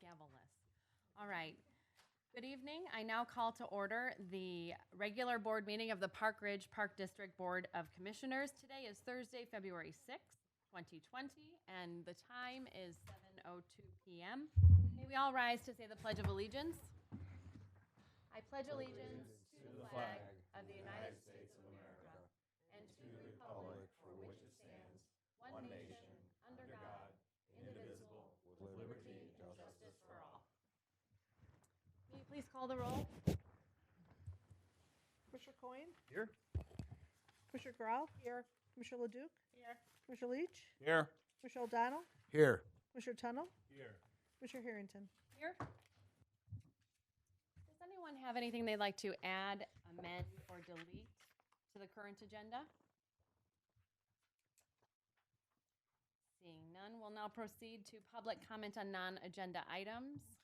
Gavel-less. All right. Good evening. I now call to order the regular board meeting of the Park Ridge Park District Board of Commissioners. Today is Thursday, February 6th, 2020, and the time is 7:02 p.m. May we all rise to say the Pledge of Allegiance? I pledge allegiance to the flag of the United States of America and to the republic for which it stands, one nation, under God, indivisible, with liberty and justice for all. May you please call the roll? Commissioner Coyne? Here. Commissioner Grau? Here. Commissioner Leduc? Here. Commissioner Leach? Here. Commissioner O'Donnell? Here. Commissioner Tunnell? Here. Commissioner Harrington? Here. Does anyone have anything they'd like to add, amend, or delete to the current agenda? Seeing none, we'll now proceed to public comment on non-agenda items.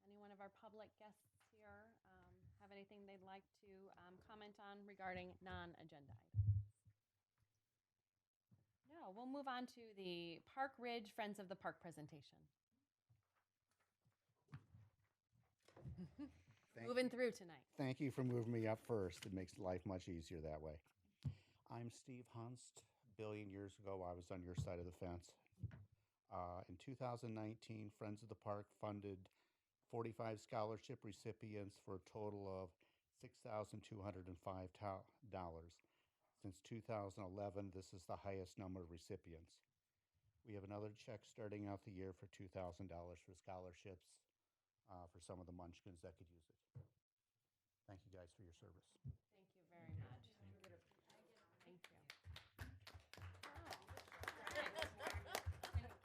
Any one of our public guests here have anything they'd like to comment on regarding non-agenda items? No, we'll move on to the Park Ridge Friends of the Park presentation. Moving through tonight. Thank you for moving me up first. It makes life much easier that way. I'm Steve Hunst. A billion years ago, I was on your side of the fence. In 2019, Friends of the Park funded 45 scholarship recipients for a total of $6,205. Since 2011, this is the highest number of recipients. We have another check starting out the year for $2,000 for scholarships for some of the munchkins that could use it. Thank you guys for your service. Thank you very much. Thank you.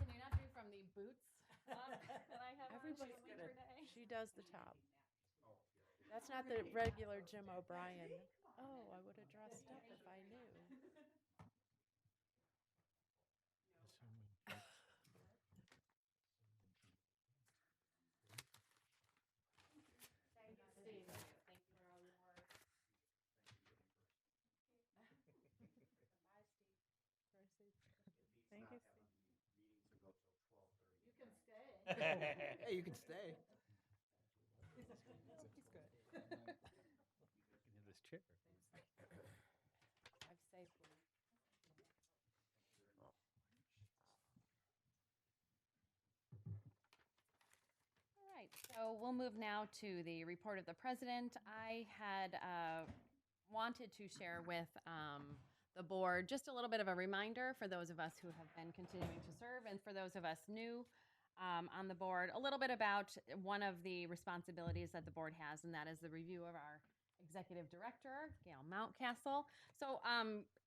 Can you not do from the boots that I have Everybody's on good at today? She does the top. That's not the regular Jim O'Brien. Oh, I would have dressed up if I knew. Thank you, Steve. Thank you for all your work. Thank you, Steve. You can stay. Hey, you can stay. He's good. You can have this chair. Drive safely. All right, so we'll move now to the report of the president. I had wanted to share with the board just a little bit of a reminder for those of us who have been continuing to serve and for those of us new on the board, a little bit about one of the responsibilities that the board has, and that is the review of our executive director, Gail Mountcastle. So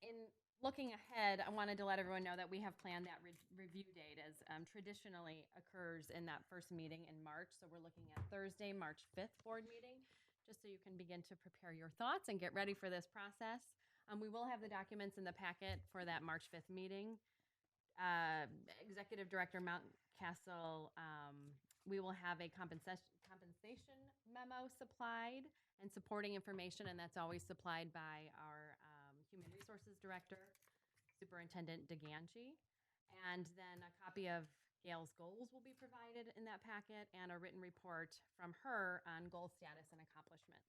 in looking ahead, I wanted to let everyone know that we have planned that review date as traditionally occurs in that first meeting in March. So we're looking at Thursday, March 5th board meeting, just so you can begin to prepare your thoughts and get ready for this process. We will have the documents in the packet for that March 5th meeting. Executive Director Mountcastle, we will have a compensation memo supplied and supporting information, and that's always supplied by our Human Resources Director, Superintendent DeGangi. And then a copy of Gail's goals will be provided in that packet and a written report from her on goal status and accomplishments.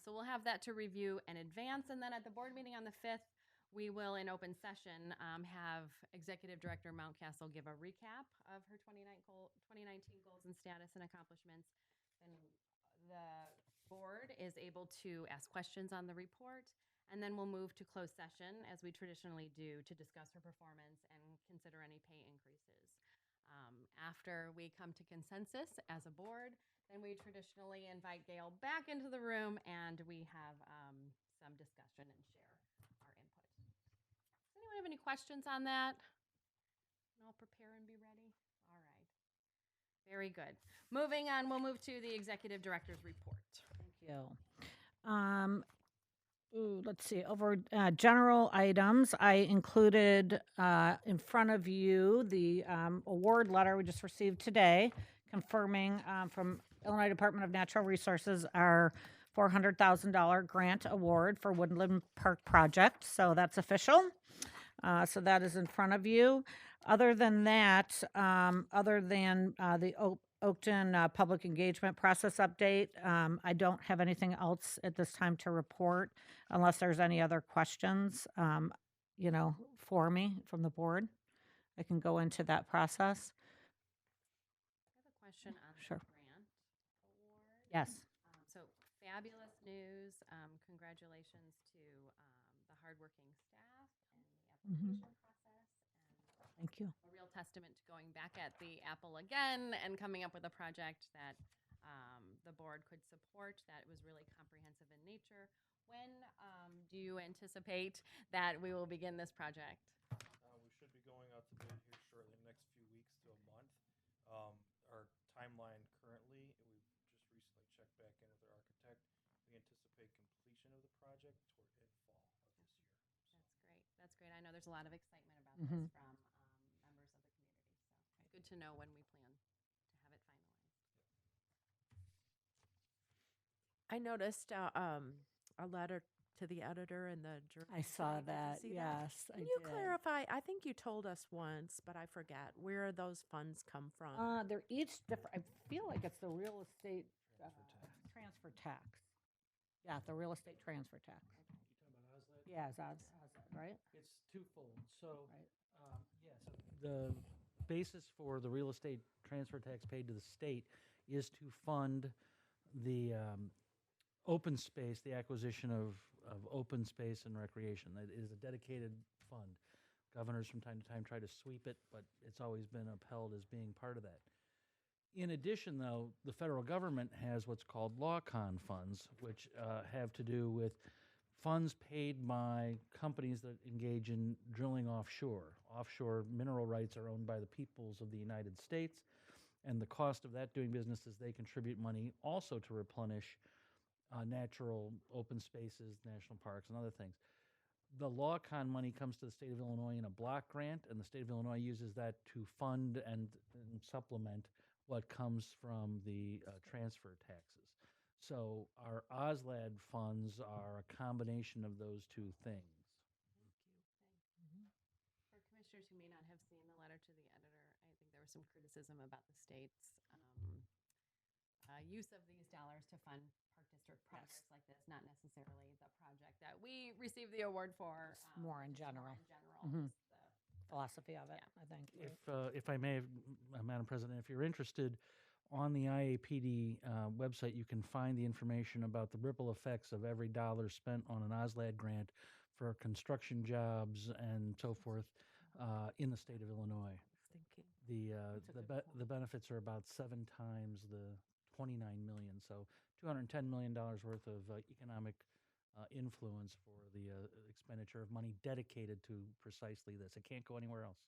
So we'll have that to review in advance, and then at the board meeting on the 5th, we will, in open session, have Executive Director Mountcastle give a recap of her 2019 goals and status and accomplishments. And the board is able to ask questions on the report, and then we'll move to closed session, as we traditionally do, to discuss her performance and consider any pay increases. After we come to consensus as a board, then we traditionally invite Gail back into the room and we have some discussion and share our input. Does anyone have any questions on that? And I'll prepare and be ready. All right. Very good. Moving on, we'll move to the executive director's report. Thank you. Let's see, over general items, I included in front of you the award letter we just received today, confirming from Illinois Department of Natural Resources our $400,000 grant award for Woodland Park project. So that's official. So that is in front of you. Other than that, other than the Oakton public engagement process update. I don't have anything else at this time to report unless there's any other questions, for me from the board. I can go into that process. I have a question on the Sure. grant award. Yes. So fabulous news. Congratulations to the hardworking staff and the Mhm. application process. And Thank you. a real testament to going back at the apple again and coming up with a project that the board could support, that was really comprehensive in nature. When do you anticipate that we will begin this project? We should be going out to bid here shortly, in the next few weeks to a month. Our timeline currently, we've just recently checked back in with our architect. We anticipate completion of the project in fall of this year. That's great. That's great. I know there's a lot of excitement about Mhm. this from members of the community. So it's good to know when we plan to have it finalized. I noticed a letter to the editor in the journal. I saw today. Did you that. see Yes, I Can you did. clarify? I think you told us once, but I forget where those funds come from. They're each different. I feel like it's the real estate transfer tax. Yeah, the real estate transfer tax. You talking about Osled? Yeah, it's right? It's twofold. So, Right. the basis for the real estate transfer tax paid to the state is to fund the open space, the acquisition of open space and recreation. It is a dedicated fund. Governors from time to time try to sweep it, but it's always been upheld as being part of that. In addition, though, the federal government has what's called law-con funds, which have to do with funds paid by companies that engage in drilling offshore. Offshore mineral rights are owned by the peoples of the United States, and the cost of that doing business is they contribute money also to replenish natural open spaces, national parks, and other things. The law-con money comes to the state of Illinois in a block grant, and the state of Illinois uses that to fund and supplement what comes from the transfer taxes. So our OSLAD funds are a combination of those two things. For commissioners who may not have seen the letter to the editor, I think there was some criticism about the state's use of these dollars to fund park district projects like this, not necessarily the project that we received the award for. Just more in just more general. in general, Mhm. just the- Philosophy of it, I think. If I may, Madam President, if you're interested, on the IAPD website, you can find the information about the ripple effects of every dollar spent on an OSLAD grant for construction jobs and so forth in the state of Illinois. Thinking. The benefits are about 7 times the 29 million, so $210 million worth of economic influence for the expenditure of money dedicated to precisely this. It can't go anywhere else.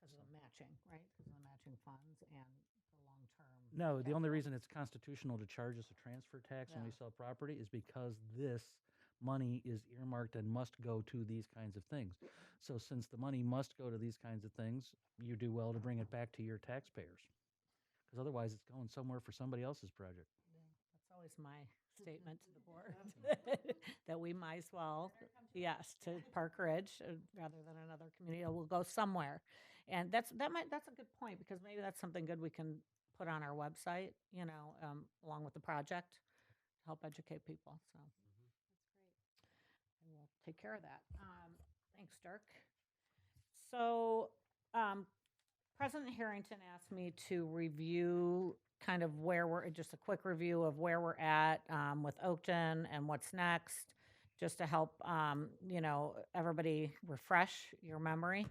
Because of the matching, right? Because of the matching funds and the long-term. No, the only capital. reason it's constitutional to charge us a transfer tax when we Yeah. sell property is because this money is earmarked and must go to these kinds of things. So since the money must go to these kinds of things, you do well to bring it back to your taxpayers. Because otherwise it's going somewhere for somebody else's project. That's always my statement to the board, that we might as well, yes, to Park Ridge rather than another community. It will go somewhere. And that's a good point, because maybe that's something good we can put on our website, along with the project to help educate people. So That's great. I will take care of that. Thanks, Dirk. So President Harrington asked me to review kind of just a quick review of where we're at with Oakton and what's next, just to help, everybody refresh your memory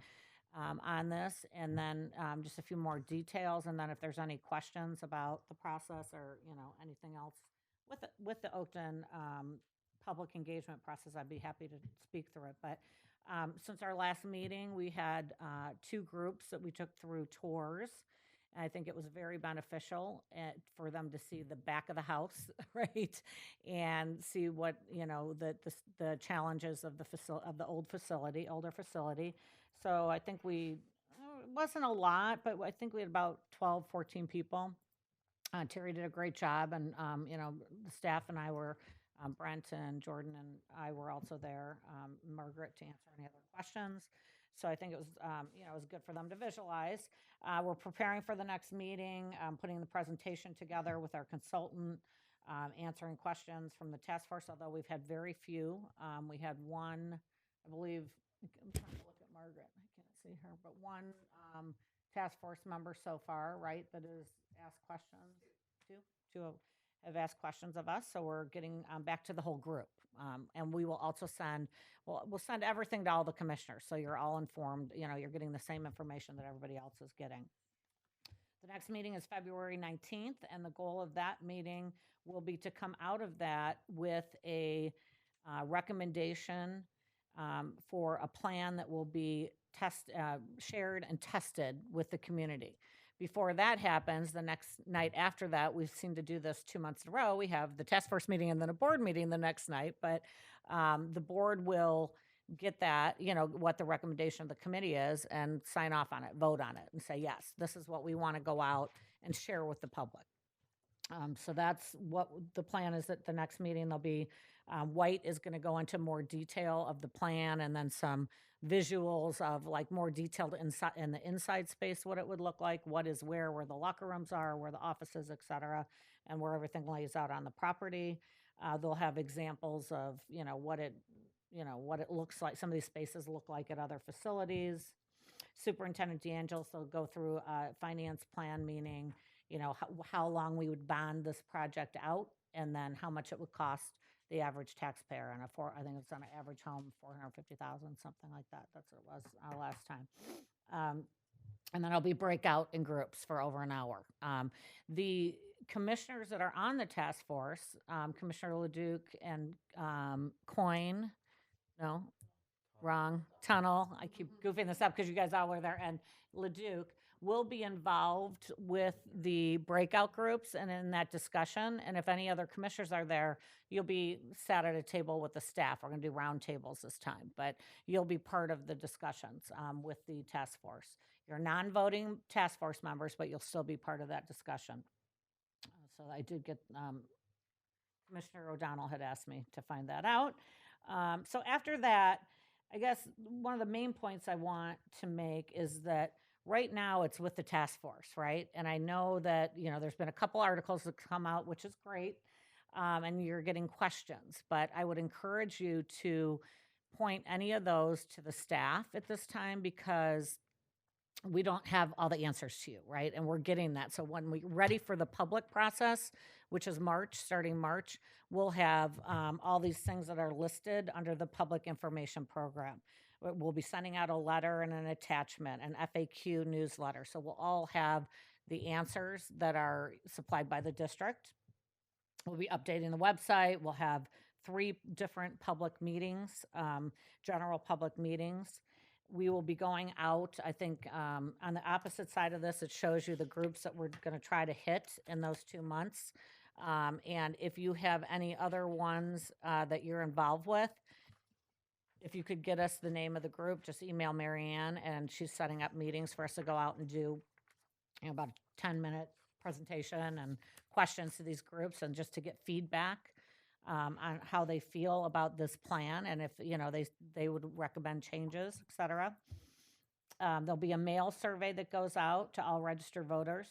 on this, and then just a few more details, and then if there's any questions about the process or, anything else with the Oakton public engagement process, I'd be happy to speak through it. But since our last meeting, we had 2 groups that we took through tours. And I think it was very beneficial for them to see the back of the house, right, and see what the challenges of the older facility. So I think it wasn't a lot, but I think we had about 12, 14 people. Terry did a great job, and the staff and I were. Brent and Jordan and I were also there, Margaret, to answer any other questions. So I think it was, it was good for them to visualize. We're preparing for the next meeting, putting the presentation together with our consultant, answering questions from the task force, although we've had very few. We had one, I believe, I'm trying to look at Margaret, I can't see her, but one task force member so far, right, that has asked questions. Two have asked questions of us, so we're getting back to the whole group. And we will also send, we'll send everything to all the commissioners, so you're all informed, you're getting the same information that everybody else is getting. The next meeting is February 19th, and the goal of that meeting will be to come out of that with a recommendation for a plan that will be shared and tested with the community. Before that happens, the next night after that, we've seemed to do this 2 months in a row. We have the task force meeting and then a board meeting the next night, but the board will get that, what the recommendation of the committee is and sign off on it, vote on it, and say, yes, this is what we want to go out and share with the public. So that's what the plan is at the next meeting. There'll be, White is going to go into more detail of the plan and then some visuals of like more detailed inside in the inside space, what it would look like, what is where the locker rooms are, where the offices, et cetera, and where everything lays out on the property. They'll have examples of, what it looks like. Some of these spaces look like at other facilities. Superintendent DeAngelis will go through a finance plan, meaning, how long we would bond this project out, and then how much it would cost the average taxpayer on I think it's on an average home, 450,000, something like that. That's what it was last time. And then it'll be breakout in groups for over an hour. The commissioners that are on the task force, Commissioner Leduc and Coyne, no, wrong, Tunnel. I keep goofing this up because you guys all were there, and Leduc will be involved with the breakout groups and in that discussion. And if any other commissioners are there, you'll be sat at a table with the staff. We're going to do round tables this time, but you'll be part of the discussions with the task force. You're non-voting task force members, but you'll still be part of that discussion. So I did get, Commissioner O'Donnell had asked me to find that out. So after that, I guess one of the main points I want to make is that right now it's with the task force, right? And I know that, there's been a couple articles that come out, which is great, and you're getting questions, but I would encourage you to point any of those to the staff at this time, because we don't have all the answers to you, right? And we're getting that. So when we're ready for the public process, which is March, starting March, we'll have all these things that are listed under the public information program. We'll be sending out a letter and an attachment, an FAQ newsletter. So we'll all have the answers that are supplied by the district. We'll be updating the website. We'll have 3 different public meetings, general public meetings. We will be going out, I think, on the opposite side of this, it shows you the groups that we're going to try to hit in those 2 months. And if you have any other ones that you're involved with, if you could get us the name of the group, just email Marianne, and she's setting up meetings for us to go out and do about a 10-minute presentation and questions to these groups, and just to get feedback on how they feel about this plan, and if they would recommend changes, et cetera. There'll be a mail survey that goes out to all registered voters.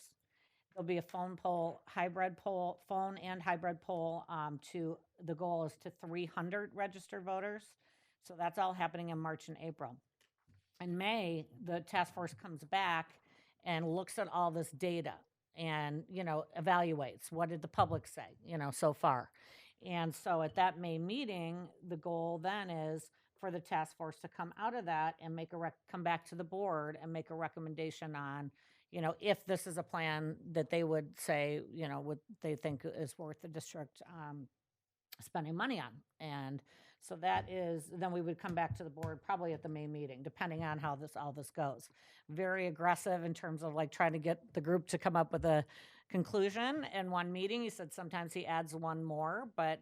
There'll be a phone and hybrid poll. The goal is to 300 registered voters. So that's all happening in March and April. In May, the task force comes back and looks at all this data and, evaluates what did the public say, so far. And so at that May meeting, the goal then is for the task force to come out of that and come back to the board and make a recommendation on, if this is a plan that they would say, what they think is worth the district spending money on. And so that is, then we would come back to the board probably at the May meeting, depending on how all this goes. Very aggressive in terms of like trying to get the group to come up with a conclusion in one meeting. He said sometimes he adds one more, but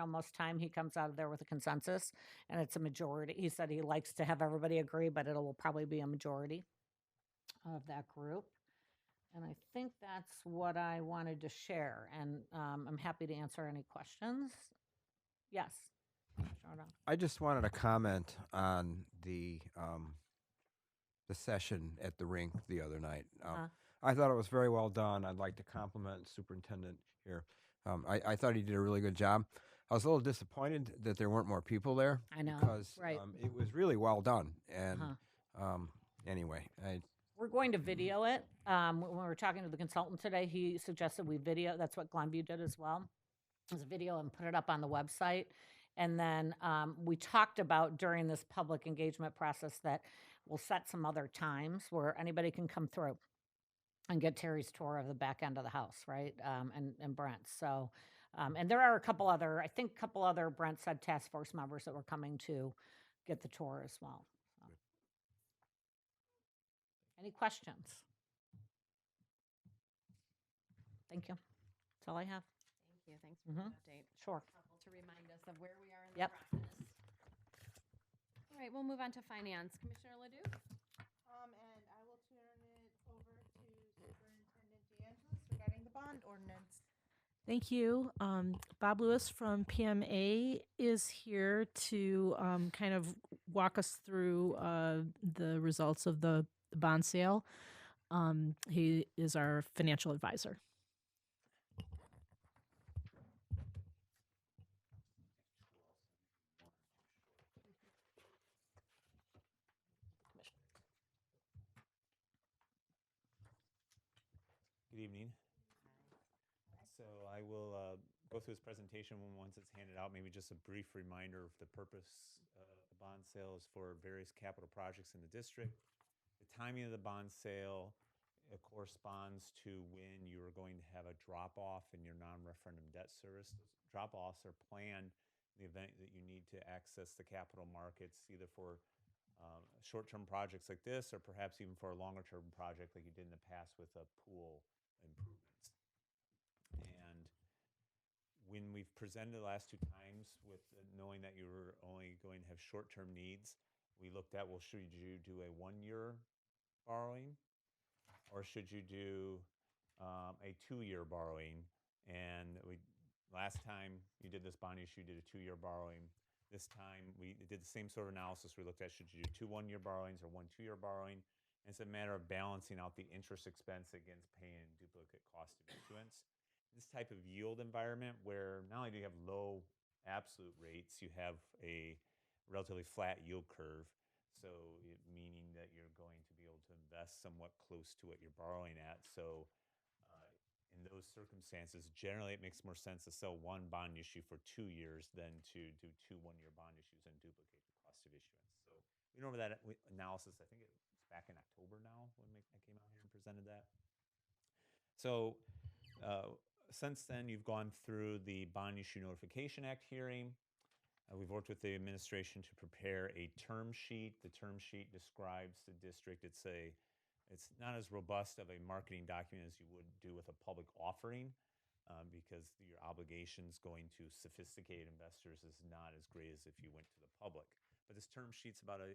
most time he comes out of there with a consensus, and it's a majority. He said he likes to have everybody agree, but will probably be a majority of that group. And I think that's what I wanted to share, and I'm happy to answer any questions. Yes. I just wanted to comment on the the session at the rink the other night. Uh-huh. I thought it was very well done. I'd like to compliment Superintendent here. I thought he did a really good job. I was a little disappointed that there weren't more people there. I know, Because right. it was really well done. And Uh-huh. anyway, We're going to video it. When we were talking to the consultant today, he suggested we video. That's what Glenview did as well. It was a video and put it up on the website. And then we talked about during this public engagement process that we'll set some other times where anybody can come through and get Terry's tour of the back end of the house, right? And Brent's. So, and there are a couple other, I think a couple other Brent said task force members that were coming to get the tour as well. So. Any questions? Thank you. That's all I have. Thank you. Thanks for the update. Sure. Helpful to remind us of where we are in Yep. the process. All right, we'll move on to finance. Commissioner Ledoux? And I will turn it over to Superintendent DeAngelis regarding the bond ordinance. Thank you. Bob Lewis from PMA is here to kind of walk us through the results of the bond sale. He is our financial advisor. Good evening. So I will go through this presentation once it's handed out. Maybe just a brief reminder of the purpose of the bond sale is for various capital projects in the district. The timing of the bond sale corresponds to when you are going to have a drop-off in your non-referendum debt service. Those drop-offs are planned in the event that you need to access the capital markets, either for short-term projects like this, or perhaps even for a longer-term project like you did in the past with a pool improvements. And when we've presented the last two times with knowing that you were only going to have short-term needs, we looked at, well, should you do a 1-year borrowing, or should you do a 2-year borrowing? And last time you did this bond issue, you did a 2-year borrowing. This time we did the same sort of analysis. We looked at, should you do 2 1-year borrowings or 1 2-year borrowing? And it's a matter of balancing out the interest expense against paying duplicate cost of issuance. This type of yield environment where not only do you have low absolute rates, you have a relatively flat yield curve. So meaning that you're going to be able to invest somewhat close to what you're borrowing at. So in those circumstances, generally it makes more sense to sell one bond issue for 2 years than to do 2 1-year bond issues and duplicate the cost of issuance. So we went over that analysis. I think it was back in October now when I came out here and presented that. So since then, you've gone through the Bond Issue Notification Act hearing. We've worked with the administration to prepare a term sheet. The term sheet describes the district. It's not as robust of a marketing document as you would do with a public offering because your obligations going to sophisticated investors is not as great as if you went to the public. But this term sheet's about a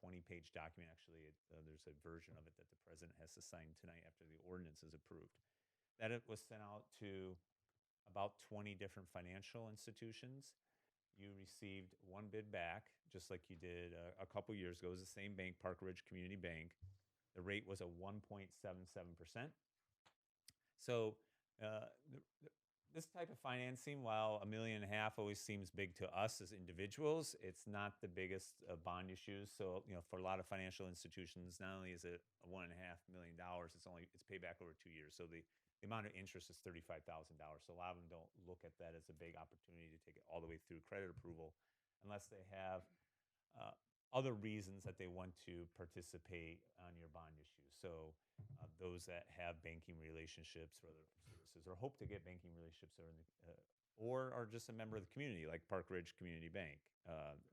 20-page document. Actually, there's a version of it that the president has to sign tonight after the ordinance is approved. That it was sent out to about 20 different financial institutions. You received one bid back, just like you did a couple years ago. It was the same bank, Park Ridge Community Bank. The rate was a 1.77%. So this type of financing, while $1.5 million always seems big to us as individuals, it's not the biggest bond issues. So for a lot of financial institutions, not only is it $1.5 million, it's paid back over 2 years. So the amount of interest is $35,000. So a lot of them don't look at that as a big opportunity to take it all the way through credit approval unless they have other reasons that they want to participate on your bond issue. So those that have banking relationships or other services or hope to get banking relationships or are just a member of the community, like Park Ridge Community Bank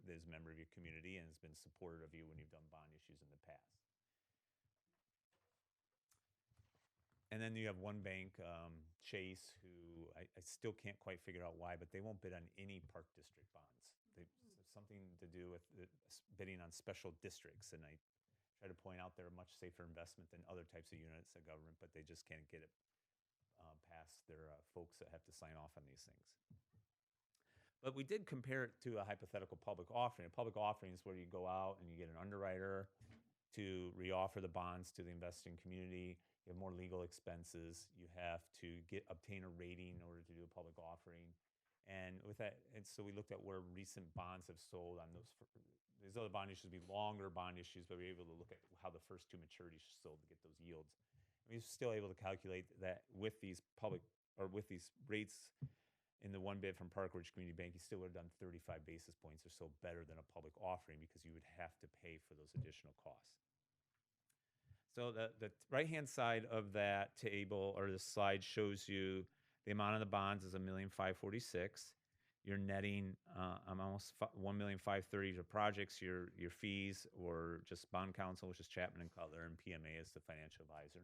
is a member of your community and has been supportive of you when you've done bond issues in the past. And then you have one bank, Chase, who I still can't quite figure out why, but they won't bid on any Park District bonds. Something to do with bidding on special districts. And I try to point out they're a much safer investment than other types of units of government, but they just can't get it past their folks that have to sign off on these things. But we did compare it to a hypothetical public offering. A public offering is where you go out and you get an underwriter to reoffer the bonds to the investing community. You have more legal expenses. You have to obtain a rating in order to do a public offering. And with that, and so we looked at where recent bonds have sold on those. These other bond issues would be longer bond issues, but we were able to look at how the first two maturities sold to get those yields. And we were still able to calculate that with these public or with these rates in the one bid from Park Ridge Community Bank, you still would have done 35 basis points or so better than a public offering because you would have to pay for those additional costs. So the right-hand side of that table or the slide shows you the amount of the bonds is $1,546,000. You're netting almost $1,530,000 to projects, your fees, or just bond counsel, which is Chapman and Cutler, and PMA is the financial advisor.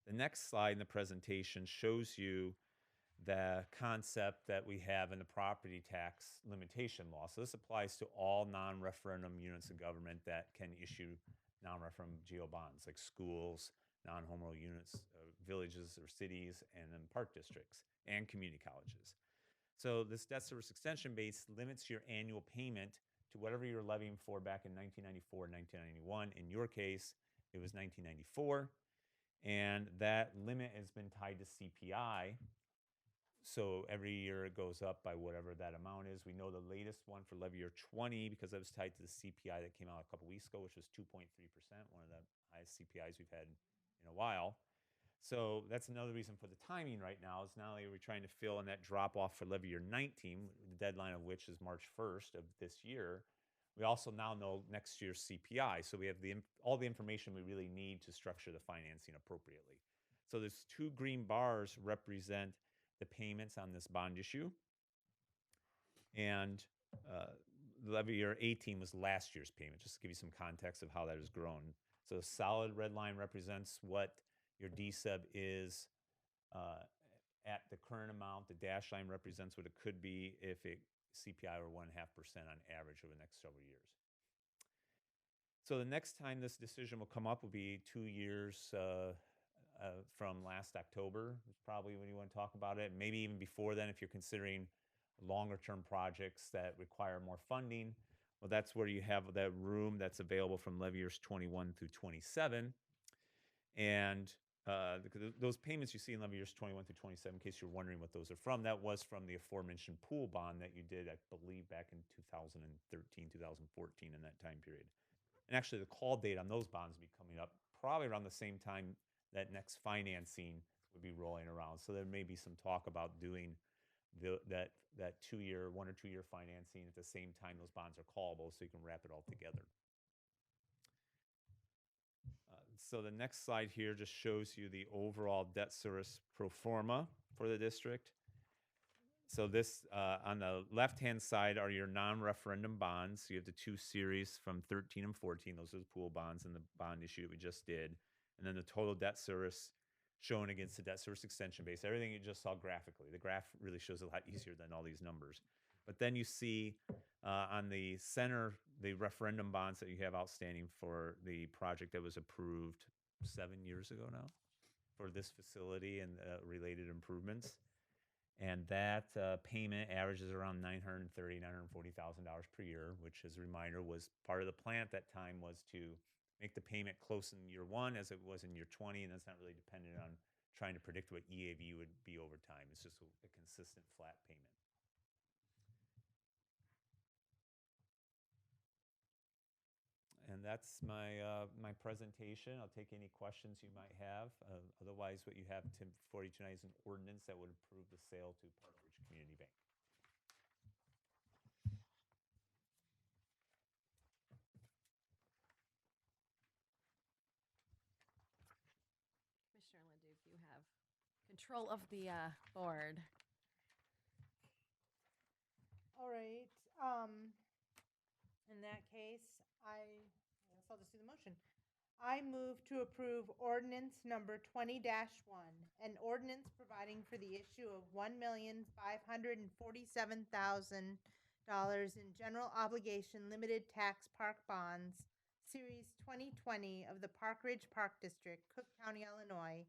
The next slide in the presentation shows you the concept that we have in the property tax limitation law. So this applies to all non-referendum units of government that can issue non-referendum GO bonds, like schools, non-home rule units, villages or cities, and then park districts and community colleges. So this debt service extension base limits your annual payment to whatever you're levying for back in 1994 and 1991. In your case, it was 1994. And that limit has been tied to CPI. So every year it goes up by whatever that amount is. We know the latest one for levy year 20, because that was tied to the CPI that came out a couple weeks ago, which was 2.3%, one of the highest CPIs we've had in a while. So that's another reason for the timing right now is not only are we trying to fill in that drop off for levy year 19, the deadline of which is March 1st of this year, we also now know next year's CPI. So we have all the information we really need to structure the financing appropriately. So those two green bars represent the payments on this bond issue. And levy year 18 was last year's payment, just to give you some context of how that has grown. So the solid red line represents what your DSEB is at the current amount. The dash line represents what it could be if CPI were 1.5% on average over the next several years. So the next time this decision will come up will be 2 years from last October, is probably when you want to talk about it. Maybe even before then, if you're considering longer-term projects that require more funding. Well, that's where you have that room that's available from levy years 21 through 27. And those payments you see in levy years 21 through 27, in case you're wondering what those are from, that was from the aforementioned pool bond that you did, I believe, back in 2013, 2014, in that time period. And actually, the call date on those bonds will be coming up probably around the same time that next financing would be rolling around. So there may be some talk about doing that 2-year, 1 or 2 year financing at the same time those bonds are callable, so you can wrap it all together. So the next slide here just shows you the overall debt service pro forma for the district. So this, on the left-hand side are your non-referendum bonds. You have the two series from 13 and 14. Those are the pool bonds and the bond issue that we just did. And then the total debt service shown against the debt service extension base. Everything you just saw graphically. The graph really shows a lot easier than all these numbers. But then you see on the center, the referendum bonds that you have outstanding for the project that was approved 7 years ago now for this facility and related improvements. And that payment averages around $930,000, $940,000 per year, which, as a reminder, was part of the plan at that time, was to make the payment close in year 1 as it was in year 20, and that's not really dependent on trying to predict what EAV would be over time. It's just a consistent flat payment. And that's my presentation. I'll take any questions you might have. Otherwise, what you have before you tonight is an ordinance that would approve the sale to Park Ridge Community Bank. Commissioner Leduc, you have control of the board. All right. In that case, I guess I'll just do the motion. I move to approve ordinance number 20-1, an ordinance providing for the issue of $1,547,000 in general obligation limited tax park bonds, Series 2020 of the Park Ridge Park District, Cook County, Illinois,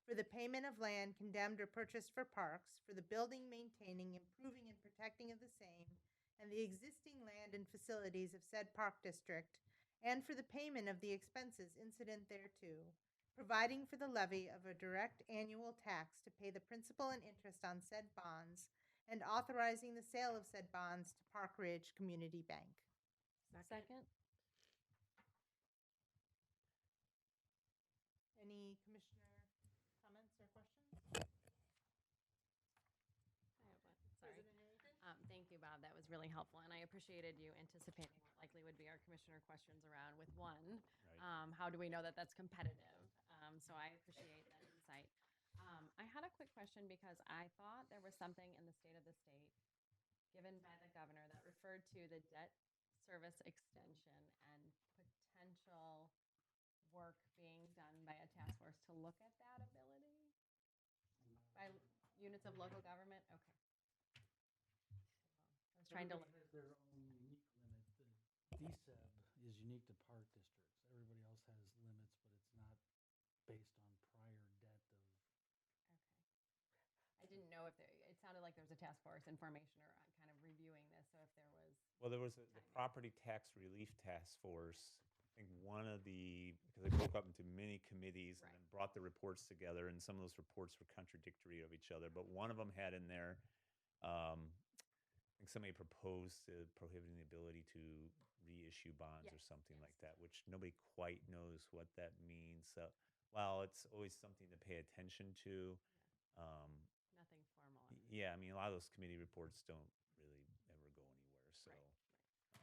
for the payment of land condemned or purchased for parks, for the building, maintaining, improving, and protecting of the same, and the existing land and facilities of said park district, and for the payment of the expenses incident thereto, providing for the levy of a direct annual tax to pay the principal and interest on said bonds, and authorizing the sale of said bonds to Park Ridge Community Bank. Second. Any commissioner comments or questions? Sorry. President Harrington? Thank you, Bob. That was really helpful, and I appreciated you anticipating what likely would be our commissioner questions around with one. Right. How do we know that that's competitive? So I appreciate that insight. I had a quick question because I thought there was something in the state of the state given by the governor that referred to the debt service extension and potential work being done by a task force to look at that ability by units of local government. Okay. I was trying to. Everybody has their own unique limit. The DSEB is unique to park districts. Everybody else has limits, but it's not based on prior debt of. Okay. I didn't know if there, it sounded like there was a task force in formation or kind of reviewing this. So if there was. Well, there was the Property Tax Relief Task Force. I think one of because they broke up into many committees and then brought the reports together, and some of those reports were contradictory of each other. But one of them had in there, I think somebody proposed prohibiting the ability to reissue bonds or something like that, which nobody quite knows what that means. So, while it's always something to pay attention to, Nothing formal. yeah, I mean, a lot of those committee reports don't really ever go anywhere. So,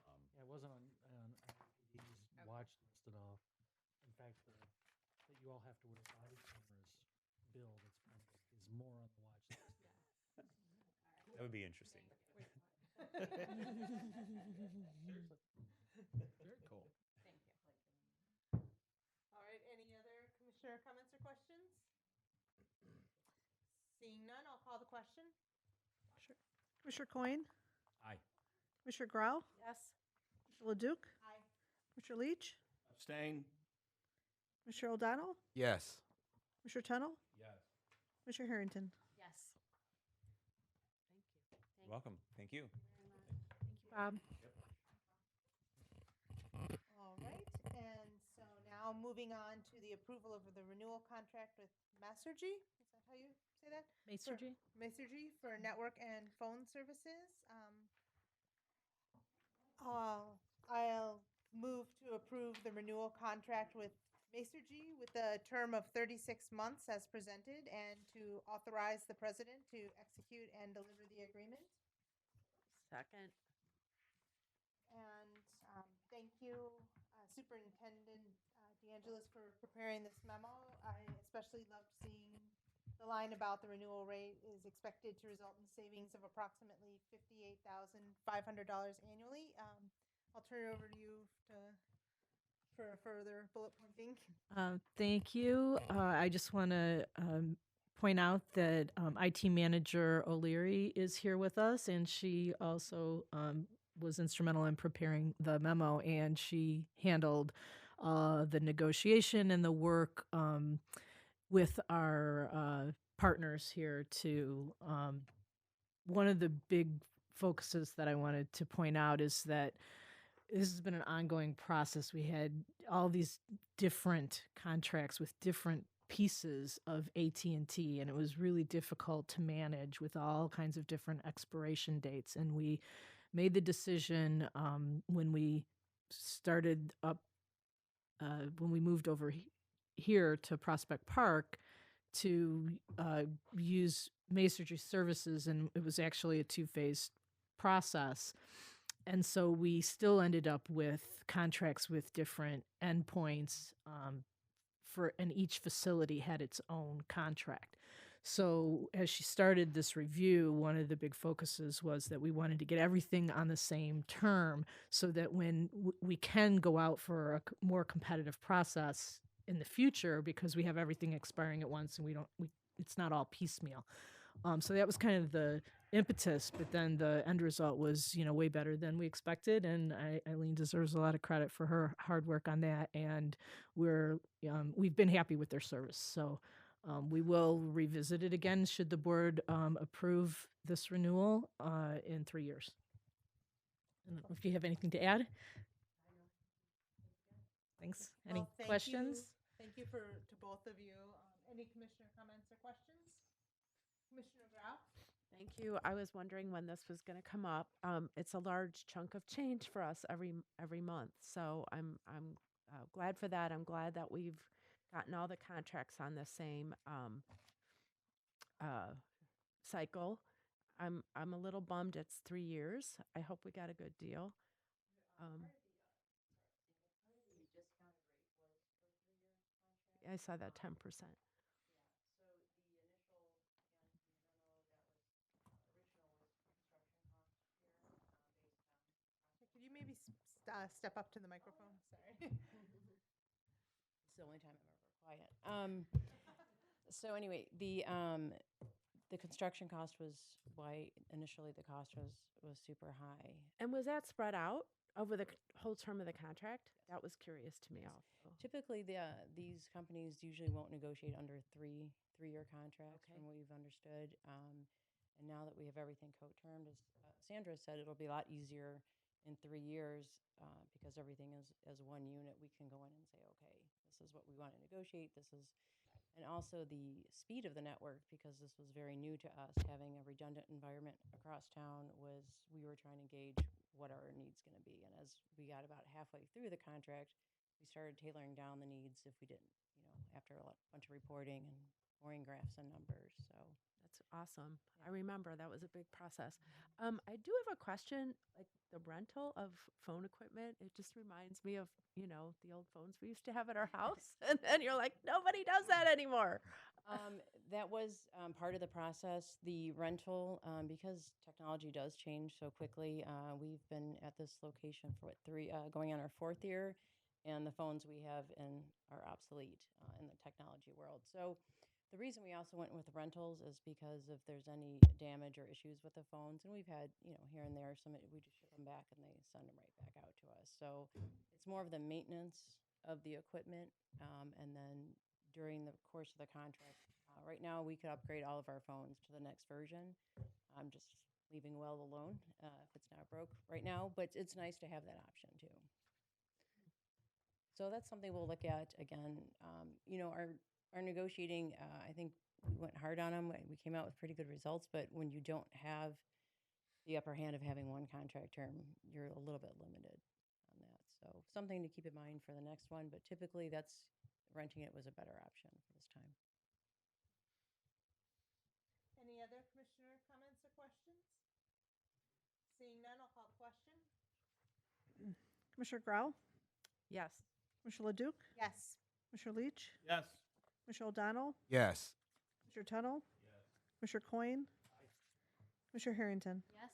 Yeah, it wasn't on IPD's watch list at all. In fact, that you all have to wear body cameras bill that's pending is more on the watch list. that would be interesting. Very cool. Thank you. All right, any other commissioner comments or questions? Seeing none, I'll call the question. Sure. Commissioner Coyne? Aye. Commissioner Grau? Yes. Commissioner Leduc? Aye. Commissioner Leach? Abstain. Commissioner O'Donnell? Yes. Commissioner Tunnel? Yes. Commissioner Harrington? Yes. Thank you. You're welcome. Thank you. Thank you, Bob. All right, and so now moving on to the approval of the renewal contract with Masergy. Is that how you say that? Masergy? Masergy for network and phone services. I'll move to approve the renewal contract with Masergy with a term of 36 months as presented, and to authorize the president to execute and deliver the agreement. Second. And thank you, Superintendent DeAngelis, for preparing this memo. I especially loved seeing the line about the renewal rate is expected to result in savings of approximately $58,500 annually. I'll turn it over to you for further bullet pointing. Thank you. I just want to point out that IT manager O'Leary is here with us, and she also was instrumental in preparing the memo, and she handled the negotiation and the work with our partners here to. One of the big focuses that I wanted to point out is that this has been an ongoing process. We had all these different contracts with different pieces of AT&T, and it was really difficult to manage with all kinds of different expiration dates. And we made the decision when we started up, when we moved over here to Prospect Park, to use Masergy services, and it was actually a two-phase process. And so we still ended up with contracts with different endpoints and each facility had its own contract. So as she started this review, one of the big focuses was that we wanted to get everything on the same term so that when we can go out for a more competitive process in the future, because we have everything expiring at once and it's not all piecemeal. So that was kind of the impetus, but then the end result was, way better than we expected. And Eileen deserves a lot of credit for her hard work on that. And we've been happy with their service. So We will revisit it again should the board approve this renewal in 3 years. I don't know if you have anything to add. Thanks. Any Well, thank questions? you. Thank you to both of you. Any commissioner comments or questions? Commissioner Grau? Thank you. I was wondering when this was going to come up. It's a large chunk of change for us every month, so I'm glad for that. I'm glad that we've gotten all the contracts on the same cycle. I'm a little bummed it's 3 years. I hope we got a good deal. I saw that 10%. Could you maybe step up to the microphone? Sorry. It's the only time I'm ever quiet. So anyway, the construction cost was why initially the cost was super high. And was that spread out over the whole term of the contract? That was curious to me also. Typically, these companies usually won't negotiate under three-year contracts, Okay. from what we've understood. And now that we have everything co-termed, as Sandra said, it'll be a lot easier in 3 years because everything is as one unit. We can go in and say, okay, this is what we want to negotiate. And also the speed of the network, because this was very new to us, having a redundant environment across town we were trying to gauge what our needs going to be. And as we got about halfway through the contract, we started tailoring down the needs if we didn't, after a bunch of reporting and pouring graphs and numbers. So That's awesome. I remember that was a big process. I do have a question, like the rental of phone equipment. It just reminds me of, the old phones we used to have at our house. And then you're like, nobody does that anymore. that was part of the process. The rental, because technology does change so quickly, we've been at this location for going on our 4th year, and the phones we have are obsolete in the technology world. So the reason we also went with rentals is because if there's any damage or issues with the phones, and we've had, here and there, we just ship them back and they send them right back out to us. So it's more of the maintenance of the equipment, and then during the course of the contract. Right now, we could upgrade all of our phones to the next version. I'm just leaving well alone if it's not broke right now, but it's nice to have that option too. So that's something we'll look at again. Our negotiating, I think we went hard on them. We came out with pretty good results, but when you don't have the upper hand of having one contract term, you're a little bit limited on that. So something to keep in mind for the next one, but typically renting it was a better option for this time. Any other commissioner comments or questions? Seeing none, I'll call the question. Commissioner Grau? Yes. Commissioner Leduc? Yes. Commissioner Leach? Yes. Commissioner O'Donnell? Yes. Commissioner Tuttle? Commissioner Coyne? Commissioner Harrington? Yes.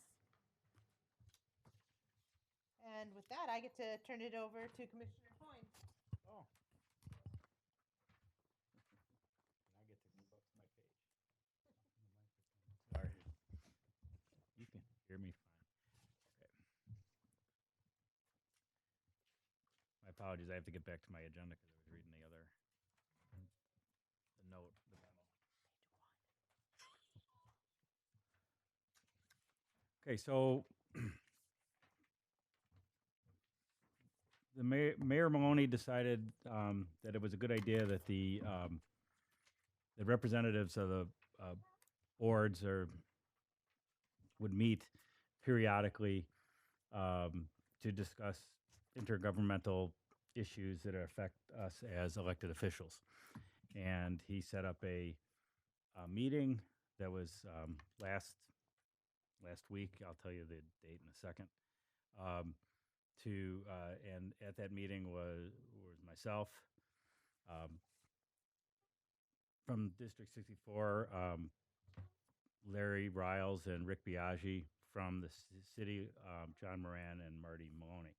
And with that, I get to turn it over to Commissioner Coyne. Oh. I get to move up to my page. Sorry. You can hear me fine. Okay. My apologies. I have to get back to my agenda because I was reading the note, the memo. Okay, so the Mayor Maloney decided that it was a good idea that the representatives of the boards would meet periodically to discuss intergovernmental issues that affect us as elected officials. And he set up a meeting that was last week. I'll tell you the date in a second. And at that meeting was myself from District 64, Larry Riles and Rick Biaggi from the city, John Moran and Marty Maloney.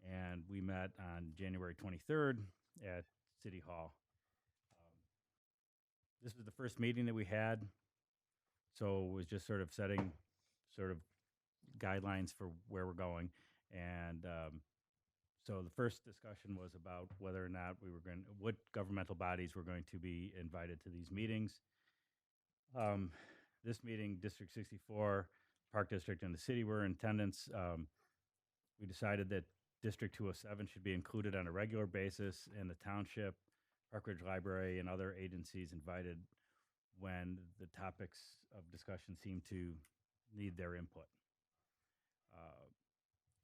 And we met on January 23rd at City Hall. This was the first meeting that we had, so it was just sort of setting guidelines for where we're going. And So the first discussion was about whether or not what governmental bodies were going to be invited to these meetings. This meeting, District 64, Park District, and the city were in attendance. We decided that District 207 should be included on a regular basis, and the township, Park Ridge Library, and other agencies invited when the topics of discussion seemed to need their input.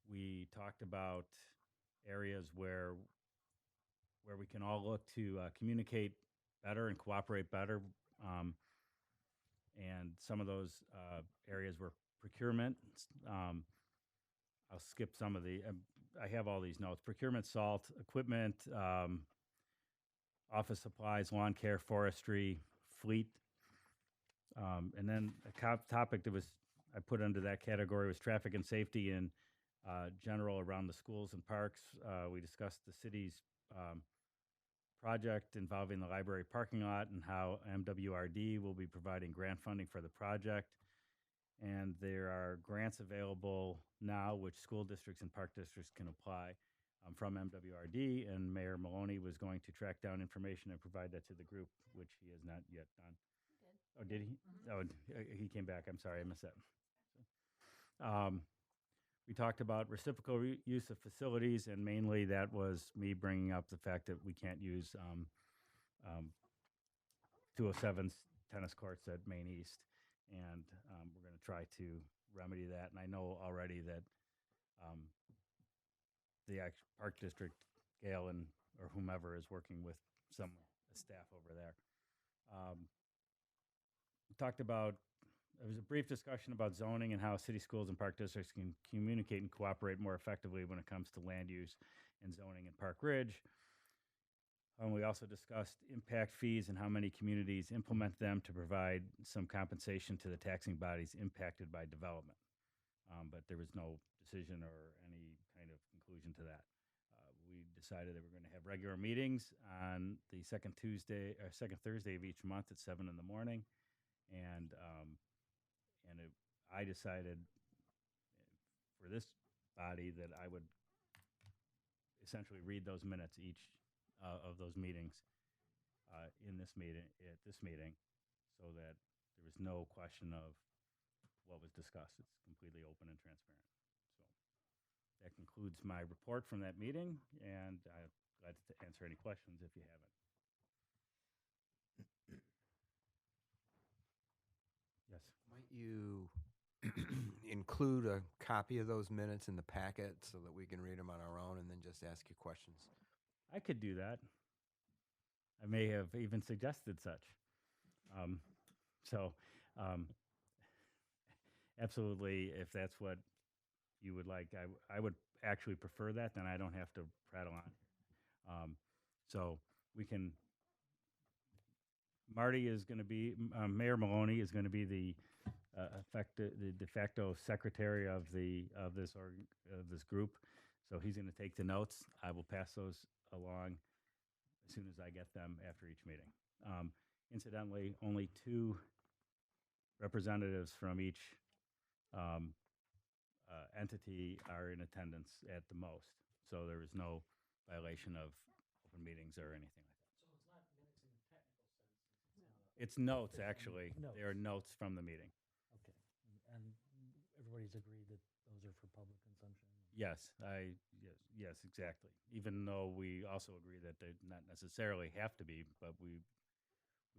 We talked about areas where we can all look to communicate better and cooperate better. And some of those areas were procurement. I'll skip some of the, I have all these notes. Procurement, salt, equipment, office supplies, lawn care, forestry, fleet. And then a topic that was, I put under that category was traffic and safety in general around the schools and parks. We discussed the city's project involving the library parking lot and how MWRD will be providing grant funding for the project. And there are grants available now, which school districts and park districts can apply from MWRD. And Mayor Maloney was going to track down information and provide that to the group, which he has not yet done. Oh, did he? Oh, he came back. I'm sorry, I missed that. We talked about reciprocal use of facilities, and mainly that was me bringing up the fact that we can't use 207's tennis courts at Main East, and we're going to try to remedy that. And I know already that the Park District, Gail or whomever is working with some staff over there. We talked about, there was a brief discussion about zoning and how city schools and park districts can communicate and cooperate more effectively when it comes to land use and zoning in Park Ridge. We also discussed impact fees and how many communities implement them to provide some compensation to the taxing bodies impacted by development. But there was no decision or any kind of conclusion to that. We decided that we're going to have regular meetings on the second Thursday of each month at 7 in the morning. And I decided for this body that I would essentially read those minutes each of those meetings at this meeting, so that there was no question of what was discussed. It's completely open and transparent. So that concludes my report from that meeting, and I'm glad to answer any questions if you have it. Yes. Might you include a copy of those minutes in the packet so that we can read them on our own and then just ask you questions? I could do that. I may have even suggested such. Absolutely, if that's what you would like, I would actually prefer that. Then I don't have to prattle on. So we can. Marty is going to be Mayor Maloney is going to be the de facto secretary of this group. So he's going to take the notes. I will pass those along as soon as I get them after each meeting. Incidentally, only 2 representatives from each entity are in attendance at the most. So there is no violation of open meetings or anything like that. So it's not minutes in the technical sense. It's notes, actually. Notes. They are notes from the meeting. Okay. And everybody's agreed that those are for public consumption? Yes, yes, exactly. Even though we also agree that they not necessarily have to be, but we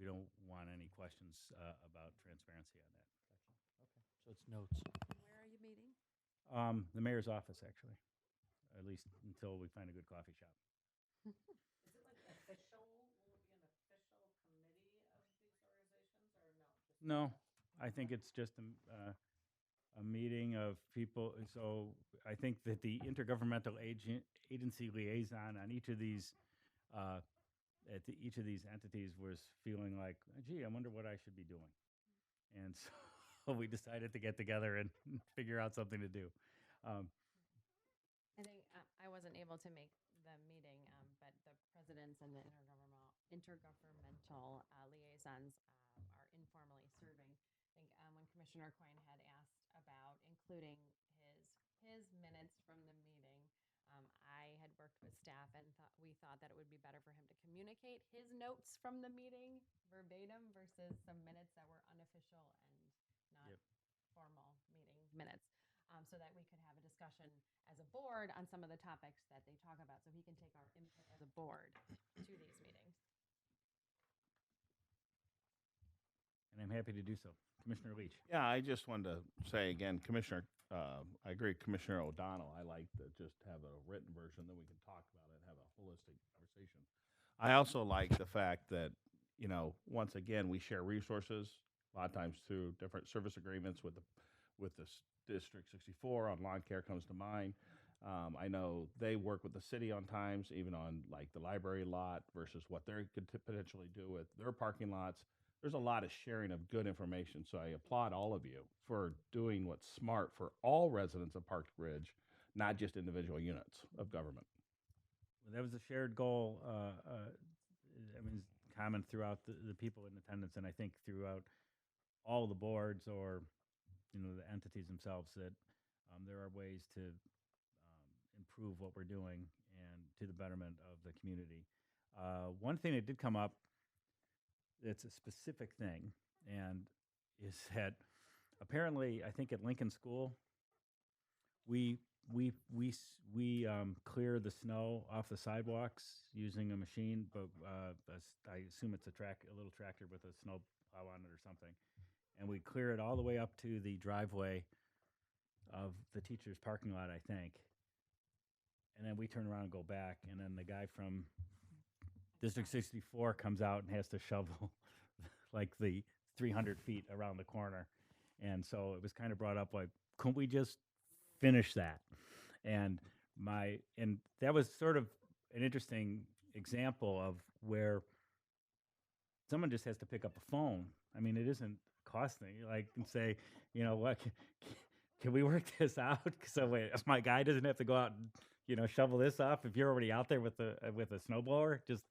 don't want any questions about transparency on that. Gotcha. Okay. So it's notes. Where are you meeting? The mayor's office, actually, at least until we find a good coffee shop. Is it like official? Will it be an official committee of these organizations, or no? No, I think it's just a meeting of people. So I think that the intergovernmental agency liaison on each of these each of these entities was feeling like, gee, I wonder what I should be doing. And so we decided to get together and figure out something to do. I think I wasn't able to make the meeting, but the presidents and the intergovernmental liaisons are informally serving. I think when Commissioner Coyne had asked about including his minutes from the meeting, I had worked with staff and we thought that it would be better for him to communicate his notes from the meeting verbatim versus some minutes that were unofficial and not Yep. formal meeting minutes, so that we could have a discussion as a board on some of the topics that they talk about, so he can take our input as a board to these meetings. And I'm happy to do so. Commissioner Leach. Yeah, I just wanted to say again, Commissioner, I agree, with Commissioner O'Donnell. I like to just have a written version, then we can talk about it, have a holistic conversation. I also like the fact that, once again, we share resources a lot of times through different service agreements with the District 64 on lawn care comes to mind. I know they work with the city on times, even on like the library lot versus what they could potentially do with their parking lots. There's a lot of sharing of good information. So I applaud all of you for doing what's smart for all residents of Park Ridge, not just individual units of government. That was a shared goal. I mean, it's common throughout the people in attendance, and I think throughout all the boards or the entities themselves, that there are ways to improve what we're doing and to the betterment of the community. One thing that did come up, it's a specific thing, and is that apparently, I think at Lincoln School, we clear the snow off the sidewalks using a machine, but I assume it's a little tractor with a snow plow on it or something, and we clear it all the way up to the driveway of the teacher's parking lot, I think, and then we turn around and go back, and then the guy from District 64 comes out and has to shovel like the 300 feet around the corner. And so it was kind of brought up like, couldn't we just finish that? And that was sort of an interesting example of where someone just has to pick up a phone. I mean, it isn't costing, like, and say, what, can we work this out? So wait, if my guy doesn't have to go out and, shovel this off, if you're already out there with a snowblower, just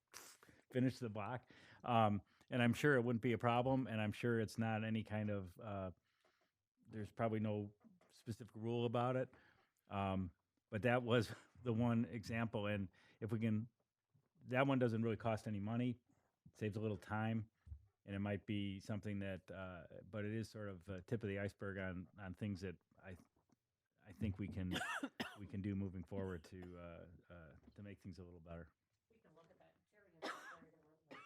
finish the block. And I'm sure it wouldn't be a problem, and I'm sure it's not any kind of, there's probably no specific rule about it. But that was the one example, and if we can, that one doesn't really cost any money, saves a little time, and it might be something that, but it is sort of a tip of the iceberg on things that I think we can do moving forward to make things a little better. We can look at that. Terry has a very good relationship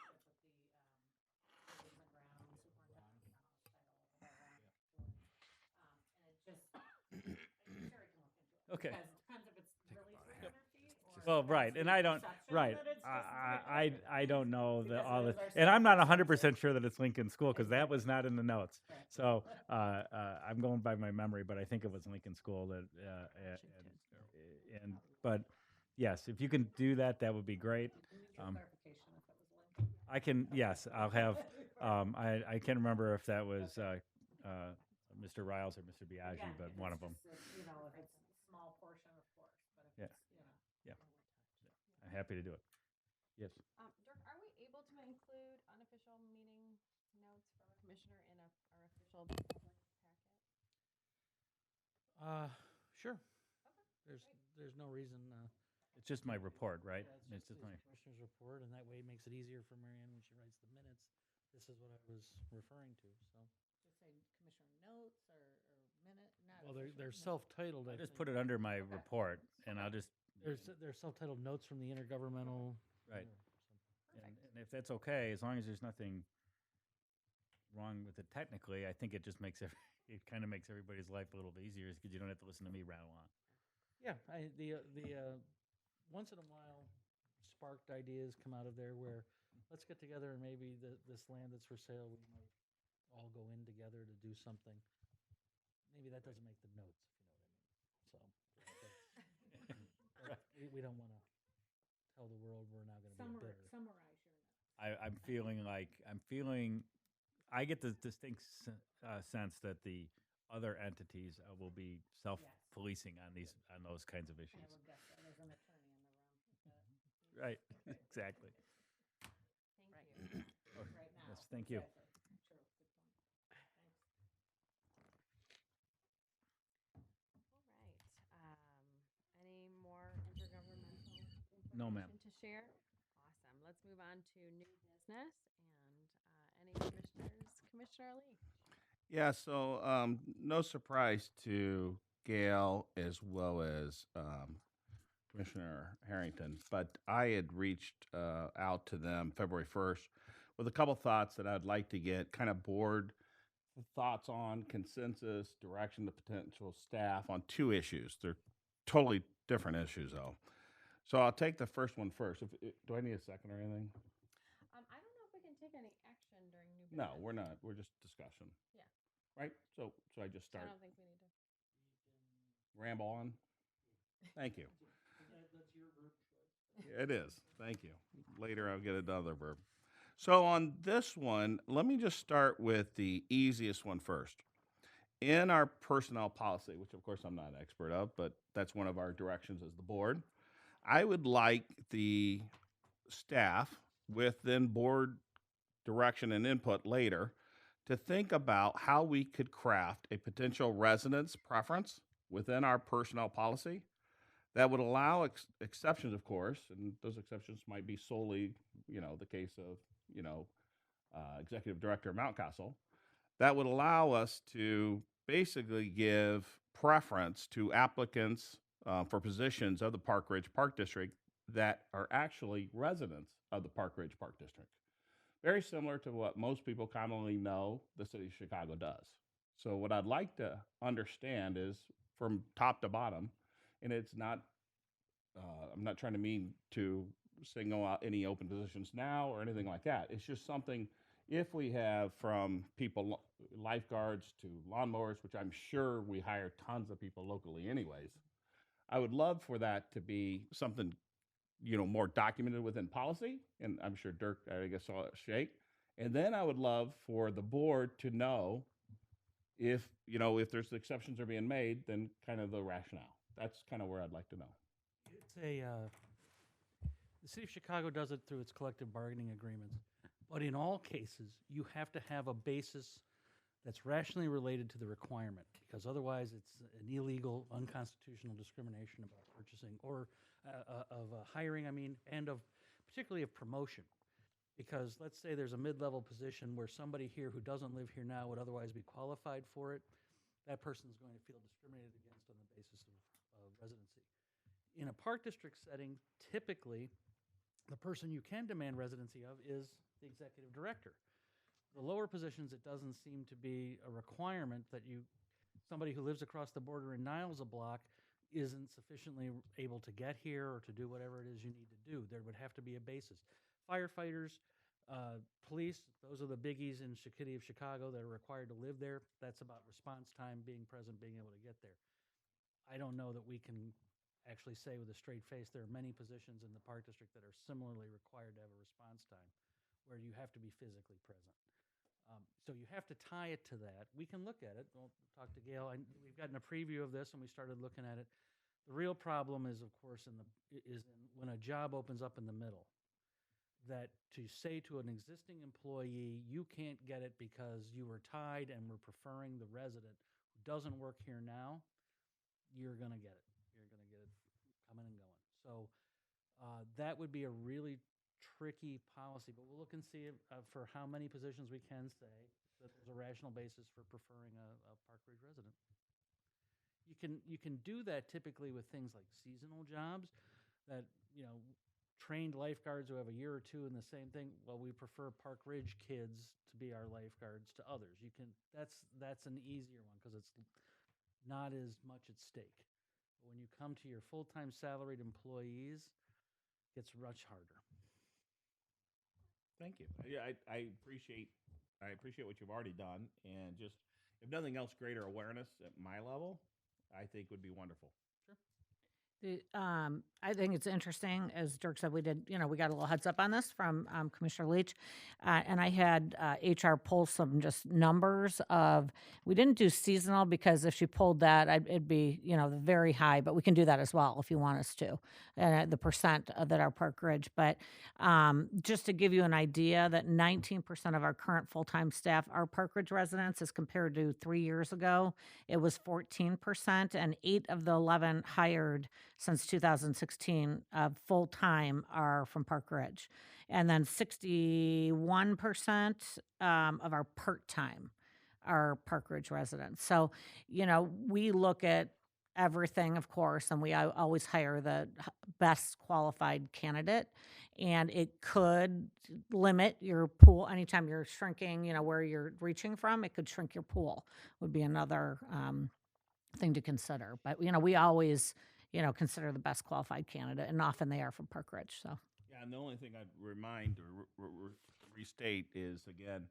with the buildings and grounds superintendent and and it just Terry can look into it. Okay. Because it depends if it's really 300 feet or Well, if right, that's and the I don't, perception right, that it's just I don't know Because all those this, are and I'm not some 100% sure that it's Lincoln School, because that was not in the notes. Right. So I'm going by my memory, but I think it was Lincoln School that, but yes, if you can do that, that would be great. We can get clarification if it was Lincoln. I can, yes, I'll have, I can't remember if that was Mr. Riles or Mr. Biaggi, Again, but if one it's of them. just a, if it's a small portion, of course, but if Yeah. it's, Yeah. I'm happy to do it. Yes. Dirk, are we able to include unofficial meeting notes from a commissioner in our official public packet? Sure. Okay. There's no reason. It's just my report, right? Yeah, It's just the my, commissioner's report, and that way it makes it easier for Marianne when she writes the minutes. This is what I was referring to. So, Just say commissioner notes or minute, not. well, they're official, no. self-titled. I just think. put it under my report, and I'll just, They're self-titled notes from the intergovernmental. right. or something. And if that's okay, as long as there's nothing wrong with it technically, I think it just makes it kind of makes everybody's life a little bit easier because you don't have to listen to me rattle on. Yeah, once in a while, sparked ideas come out of there where let's get together and maybe this land that's for sale, we might all go in together to do something. Maybe that doesn't make the notes, if you know what I mean. So we don't want to tell the world we're now going to be bitter. Summarize your notes. I'm feeling I get the distinct sense that the other entities will be self-policing on those kinds of issues. I would guess that there's an attorney in the room. Right, exactly. Thank you. Right now. Yes, thank you. Exactly. Sure, good point. Thanks. All right. Any more intergovernmental No, ma'am. To share? Awesome. Let's move on to new business and any commissioners. Commissioner Lee. Yeah, so no surprise to Gail as well as Commissioner Harrington, but I had reached out to them February 1st with a couple thoughts that I'd like to get kind of board thoughts on, consensus, direction to potential staff on two issues. They're totally different issues, though. So I'll take the first one first. Do I need a second or anything? I don't know if we can take any action during new business. No, we're not. We're just discussion. Yeah. Right? So I just I start don't think we need to. ramble on. Thank you. It is. Thank you. Later I'll get another verb. So on this one, let me just start with the easiest one first. In our personnel policy, which of course I'm not an expert of, but that's one of our directions as the board, I would like the staff with then board direction and input later to think about how we could craft a potential residence preference within our personnel policy that would allow exceptions, of course, and those exceptions might be solely, the case of, executive director of Mountcastle, that would allow us to basically give preference to applicants for positions of the Park Ridge Park District that are actually residents of the Park Ridge Park District. Very similar to what most people commonly know the city of Chicago does. So what I'd like to understand is from top to bottom, and it's not, I'm not trying to mean to single out any open positions now or anything like that. It's just something, if we have from people, lifeguards to lawnmowers, which I'm sure we hire tons of people locally anyways, I would love for that to be something, more documented within policy. And I'm sure Dirk, I guess, saw it shake. And then I would love for the board to know if there's exceptions are being made, then kind of the rationale. That's kind of where I'd like to know. It's the city of Chicago does it through its collective bargaining agreements. But in all cases, you have to have a basis that's rationally related to the requirement, because otherwise it's an illegal, unconstitutional discrimination about purchasing or of hiring, and of particularly of promotion. Because let's say there's a mid-level position where somebody here who doesn't live here now would otherwise be qualified for it, that person's going to feel discriminated against on the basis of residency. In a park district setting, typically, the person you can demand residency of is the executive director. The lower positions, it doesn't seem to be a requirement that somebody who lives across the border in Niles a block isn't sufficiently able to get here or to do whatever it is you need to do. There would have to be a basis. Firefighters, police, those are the biggies in the city of Chicago that are required to live there. That's about response time, being present, being able to get there. I don't know that we can actually say with a straight face there are many positions in the park district that are similarly required to have a response time where you have to be physically present. So you have to tie it to that. We can look at it. We'll talk to Gail. We've gotten a preview of this and we started looking at it. The real problem is, of course, when a job opens up in the middle, that to say to an existing employee, you can't get it because you were tied and were preferring the resident who doesn't work here now, you're going to get it. You're going to get it coming and going. So that would be a really tricky policy, but we'll look and see for how many positions we can say that there's a rational basis for preferring a Park Ridge resident. You can do that typically with things like seasonal jobs that, trained lifeguards who have a year or two in the same thing. Well, we prefer Park Ridge kids to be our lifeguards to others. That's an easier one because it's not as much at stake. But when you come to your full-time salaried employees, it gets much harder. Thank you. Yeah, I appreciate what you've already done, and just if nothing else, greater awareness at my level, I think would be wonderful. I think it's interesting, as Dirk said, we got a little heads up on this from Commissioner Leach, and I had HR pull some just numbers of, we didn't do seasonal because if she pulled that, it'd be, very high, but we can do that as well if you want us to, and the percent that are Park Ridge. But just to give you an idea that 19% of our current full-time staff are Park Ridge residents as compared to 3 years ago, it was 14%, and 8 of the 11 hired since 2016 full-time are from Park Ridge. And then 61% of our part-time are Park Ridge residents. So, we look at everything, of course, and we always hire the best qualified candidate. And it could limit your pool anytime you're shrinking, where you're reaching from, it could shrink your pool, would be another thing to consider. But, we always, consider the best qualified candidate, and often they are from Park Ridge. So, Yeah, and the only thing I'd remind or restate is, again,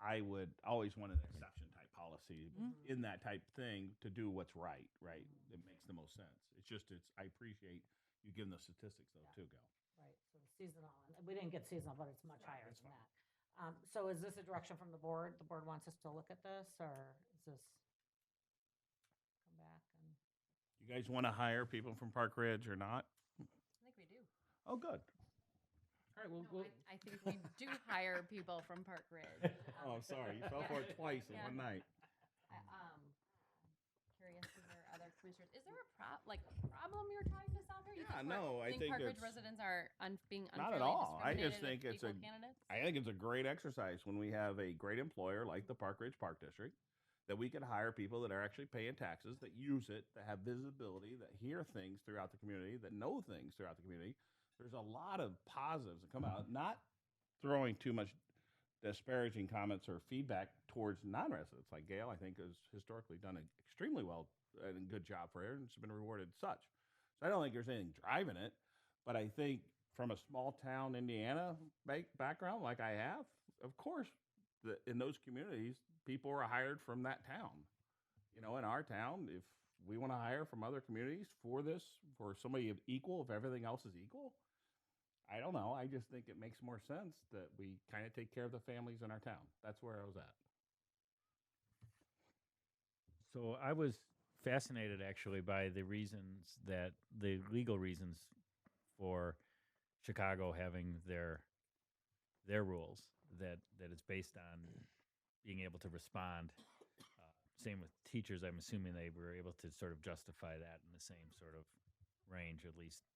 I would always want an exception type policy in that type thing to do what's right, right? It makes the most sense. I appreciate you giving the statistics, though, too, Gal. right. So seasonal, and we didn't get seasonal, but it's much higher than that. So is this a direction from the board? The board wants us to look at this, or is this come back and? You guys want to hire people from Park Ridge or not? I think we do. Oh, good. All right, No, I think we do hire people from Park Ridge. Oh, I'm sorry. You fell for it twice in Yeah. one night. Curious, is there other commissioners? Is there a problem you're trying to solve here? You Yeah, think no, I think Park Ridge it's- residents are being Not unfairly at all. I discriminated just think against it's equal candidates? I think it's a great exercise when we have a great employer like the Park Ridge Park District, that we can hire people that are actually paying taxes, that use it, that have visibility, that hear things throughout the community, that know things throughout the community. There's a lot of positives that come out, not throwing too much disparaging comments or feedback towards non-residents. Like Gail, I think, has historically done extremely well and good job for her, and she's been rewarded such. So I don't think there's anything driving it, but I think from a small town Indiana background like I have, of course, in those communities, people are hired from that town. In our town, if we want to hire from other communities for somebody of equal, if everything else is equal, I don't know. I just think it makes more sense that we kind of take care of the families in our town. That's where I was at. So I was fascinated actually by the legal reasons for Chicago having their rules that it's based on being able to respond. Same with teachers. I'm assuming they were able to sort of justify that in the same sort of range, at least.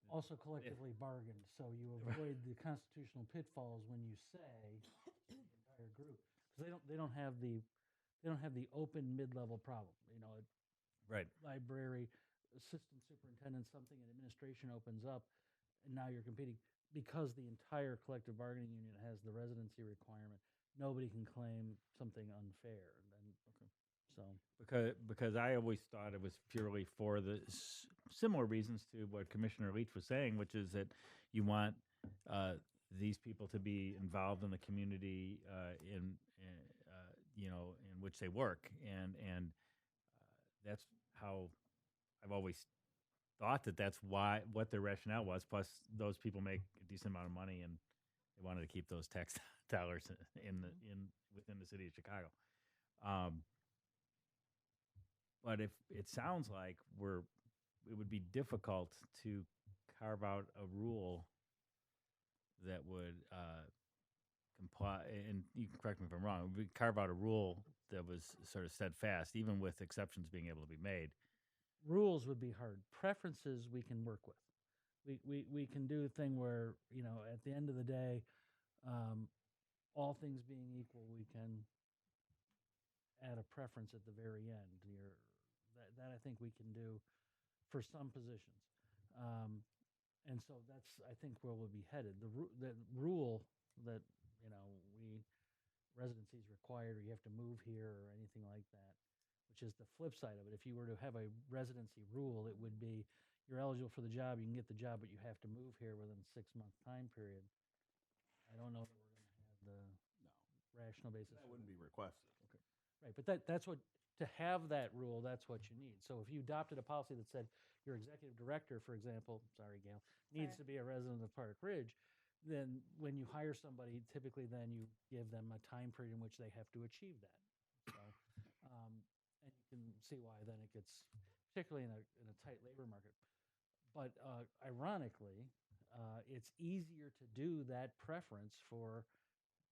Also collectively bargained, so you avoid the constitutional pitfalls when you say the entire group, because they don't have the open mid-level problem. Right. Library, assistant superintendent, something in administration opens up, and now you're competing because the entire collective bargaining unit has the residency requirement. Nobody can claim something unfair. And then, so Because I always thought it was purely for the similar reasons to what Commissioner Leach was saying, which is that you want these people to be involved in the community in which they work, and that's how I've always thought that's what their rationale was. Plus, those people make a decent amount of money, and they wanted to keep those tax dollars within the city of Chicago. But if it sounds like it would be difficult to carve out a rule that would comply, and you can correct me if I'm wrong, we carve out a rule that was sort of steadfast, even with exceptions being able to be made. Rules would be hard. Preferences we can work with. We can do a thing where, at the end of the day, all things being equal, we can add a preference at the very end. That I think we can do for some positions. And so that's, I think, where we'll be headed. The rule that, residency is required, or you have to move here, or anything like that, which is the flip side of it. If you were to have a residency rule, it would be you're eligible for the job, you can get the job, but you have to move here within a 6-month time period. I don't know that we're going to have the rational basis. That wouldn't be requested. Okay. Right, but that's what, to have that rule, that's what you need. So if you adopted a policy that said your executive director, for example, sorry, Gail, needs to be a resident of Park Ridge, then when you hire somebody, typically then you give them a time period in which they have to achieve that. So, and you can see why then it gets, particularly in a tight labor market. But ironically, it's easier to do that preference for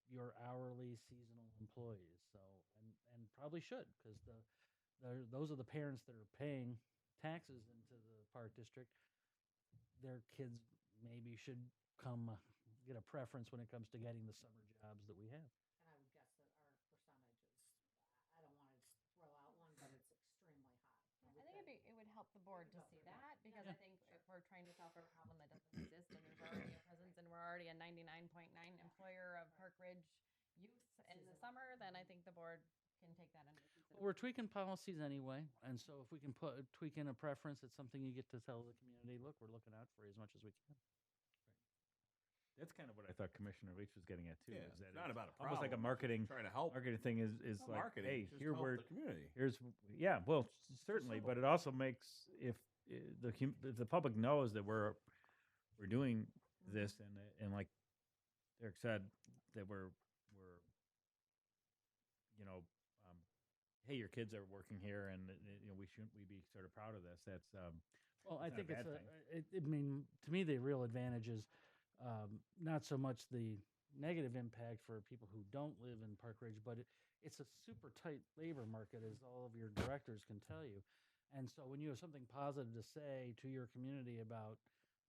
your hourly seasonal employees. So, and probably should, because those are the parents that are paying taxes into Park District, their kids maybe should come get a preference when it comes to getting the summer jobs that we have. And I would guess that our percentage is, I don't want to throw out one, but it's extremely high. I think it would help the board to see that, because I think if we're trying to solve for a problem that doesn't exist and there's already a presence and we're already a 99.9 employer of Park Ridge youth in the summer, then I think the board can take that into consideration. We're tweaking policies anyway, and so if we can tweak in a preference, it's something you get to tell the community, look, we're looking out for you as much as we can. That's kind of what I thought Commissioner Leach was getting at too. Yeah, Is that it's not about a almost like a problem, marketing trying to help. marketing thing is Not like, marketing, hey, just here help we're the community. here's yeah, well, certainly, but it also makes if if the public knows that we're doing this and like Derek said that we're you know hey, your kids are working here and you know we be sort of proud of this. That's Well, I not a think bad it's I mean, to me, the real advantage is not so much the negative impact for people who don't live in Park Ridge, but it's a super tight labor market, as all of your directors can tell you. And so when you have something positive to say to your community about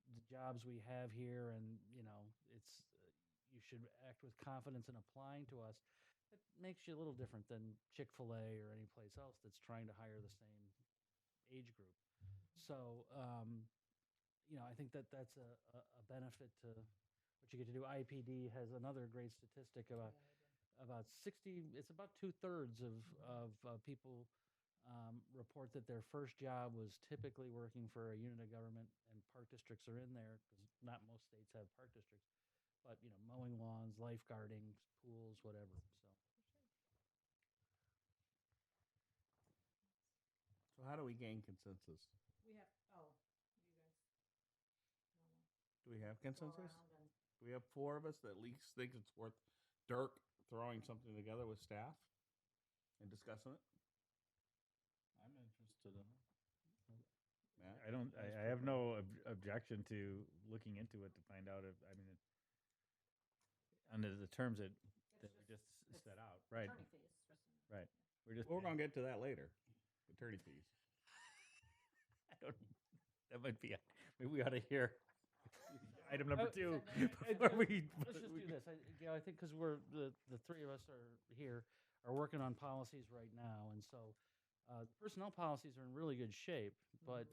the jobs we have here, and it's you should act with confidence in applying to us. It makes you a little different than Chick-fil-A or any place else that's trying to hire the same age group. So, I think that's a benefit to what you get to do. IPD has another great statistic about 60. It's about 2/3 of people report that their first job was typically working for a unit of government, and park districts are in there because not most states have park districts. But mowing lawns, lifeguarding, pools, whatever. So how do we gain consensus? We have, you guys. Do we have consensus? around and- Do we have 4 of us that at least think it's worth Dirk throwing something together with staff and discussing it? I'm interested in it. Matt? I don't. I have no objection to looking into it to find out if under the terms that we just set out. Right. Attorney fees. Right. We're just. We're going to get to that later. Attorney fees. I don't. That might be. Maybe we ought to hear item number 2 before we. Let's just do this. I think because we're the 3 of us are here are working on policies right now, and so personnel policies are in really good shape. But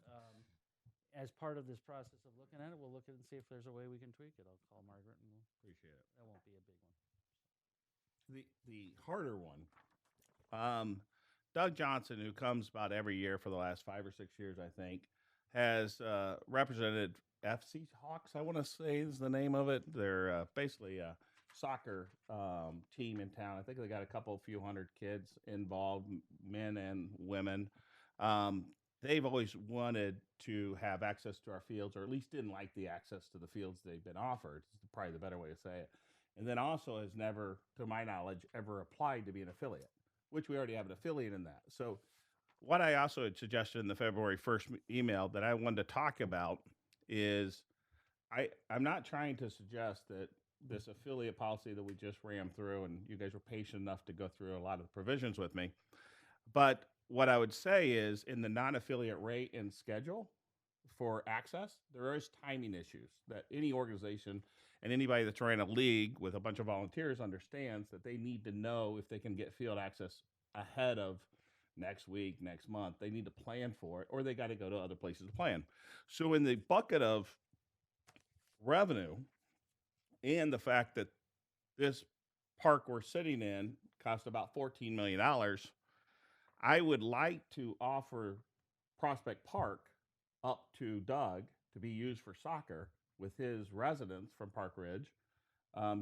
as part of this process of looking at it, we'll look at it and see if there's a way we can tweak it. I'll call Margaret, and we'll Appreciate it. that won't be a big one. The harder one. Doug Johnson, who comes about every year for the last 5 or 6 years, I think, has represented FC Hawks, I want to say is the name of it. They're basically a soccer team in town. I think they got a few hundred kids involved, men and women. They've always wanted to have access to our fields, or at least didn't like the access to the fields they've been offered. It's probably the better way to say it. And then also has never, to my knowledge, ever applied to be an affiliate, which we already have an affiliate in that. So what I also had suggested in the February 1st email that I wanted to talk about is I'm not trying to suggest that this affiliate policy that we just ran through, and you guys were patient enough to go through a lot of the provisions with me, but what I would say is in the non-affiliate rate and schedule for access, there is timing issues that any organization and anybody that's running a league with a bunch of volunteers understands that they need to know if they can get field access ahead of next week, next month. They need to plan for it, or they got to go to other places to plan. So in the bucket of revenue and the fact that this park we're sitting in cost about $14 million, I would like to offer Prospect Park up to Doug to be used for soccer with his residents from Park Ridge,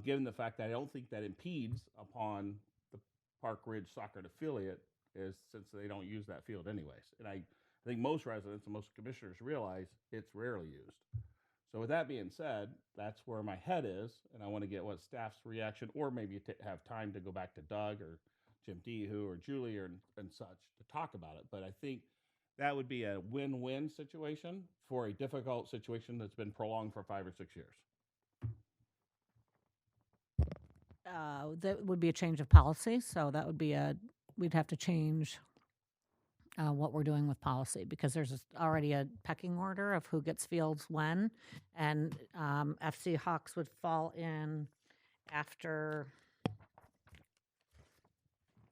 given the fact that I don't think that impedes upon the Park Ridge Soccer affiliate, since they don't use that field anyways. And I think most residents and most commissioners realize it's rarely used. So with that being said, that's where my head is, and I want to get what staff's reaction, or maybe have time to go back to Doug or Jim Dehu or Julie and such to talk about it. But I think that would be a win-win situation for a difficult situation that's been prolonged for 5 or 6 years. That would be a change of policy, so that would be we'd have to change what we're doing with policy, because there's already a pecking order of who gets fields when, and FC Hawks would fall in after.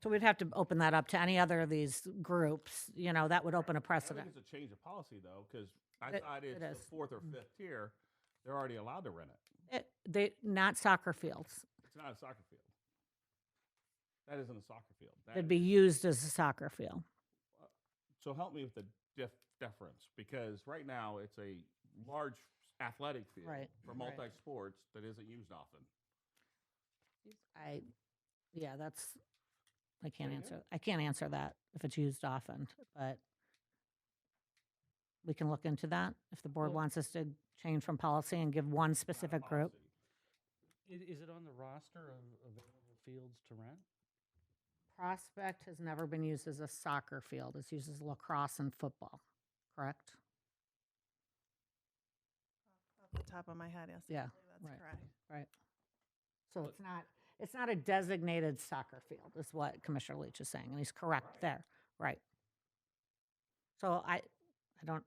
So we'd have to open that up to any other of these groups, that would open a I think precedent. it's a change of policy though, because I It- thought it's it the is. fourth or fifth tier. They're already allowed to rent it. Not soccer fields. It's not a soccer field. That isn't a soccer field. That It'd be is- used as a soccer field. So help me with the deference, because right now it's a large athletic field Right, for right. multi-sports that isn't used often. I can't Say answer. again? I can't answer that if it's used often, but we can look into that if the board Well- wants us to change from policy and give one specific group. Is it on the roster of available fields to rent? Prospect has never been used as a soccer field. It's used as lacrosse and football, correct? Off the top of my head, yes. I Yeah, believe that's right. correct. Right. So it's not a designated soccer field, is what Commissioner Leach is saying, and he's correct there, right? So I don't,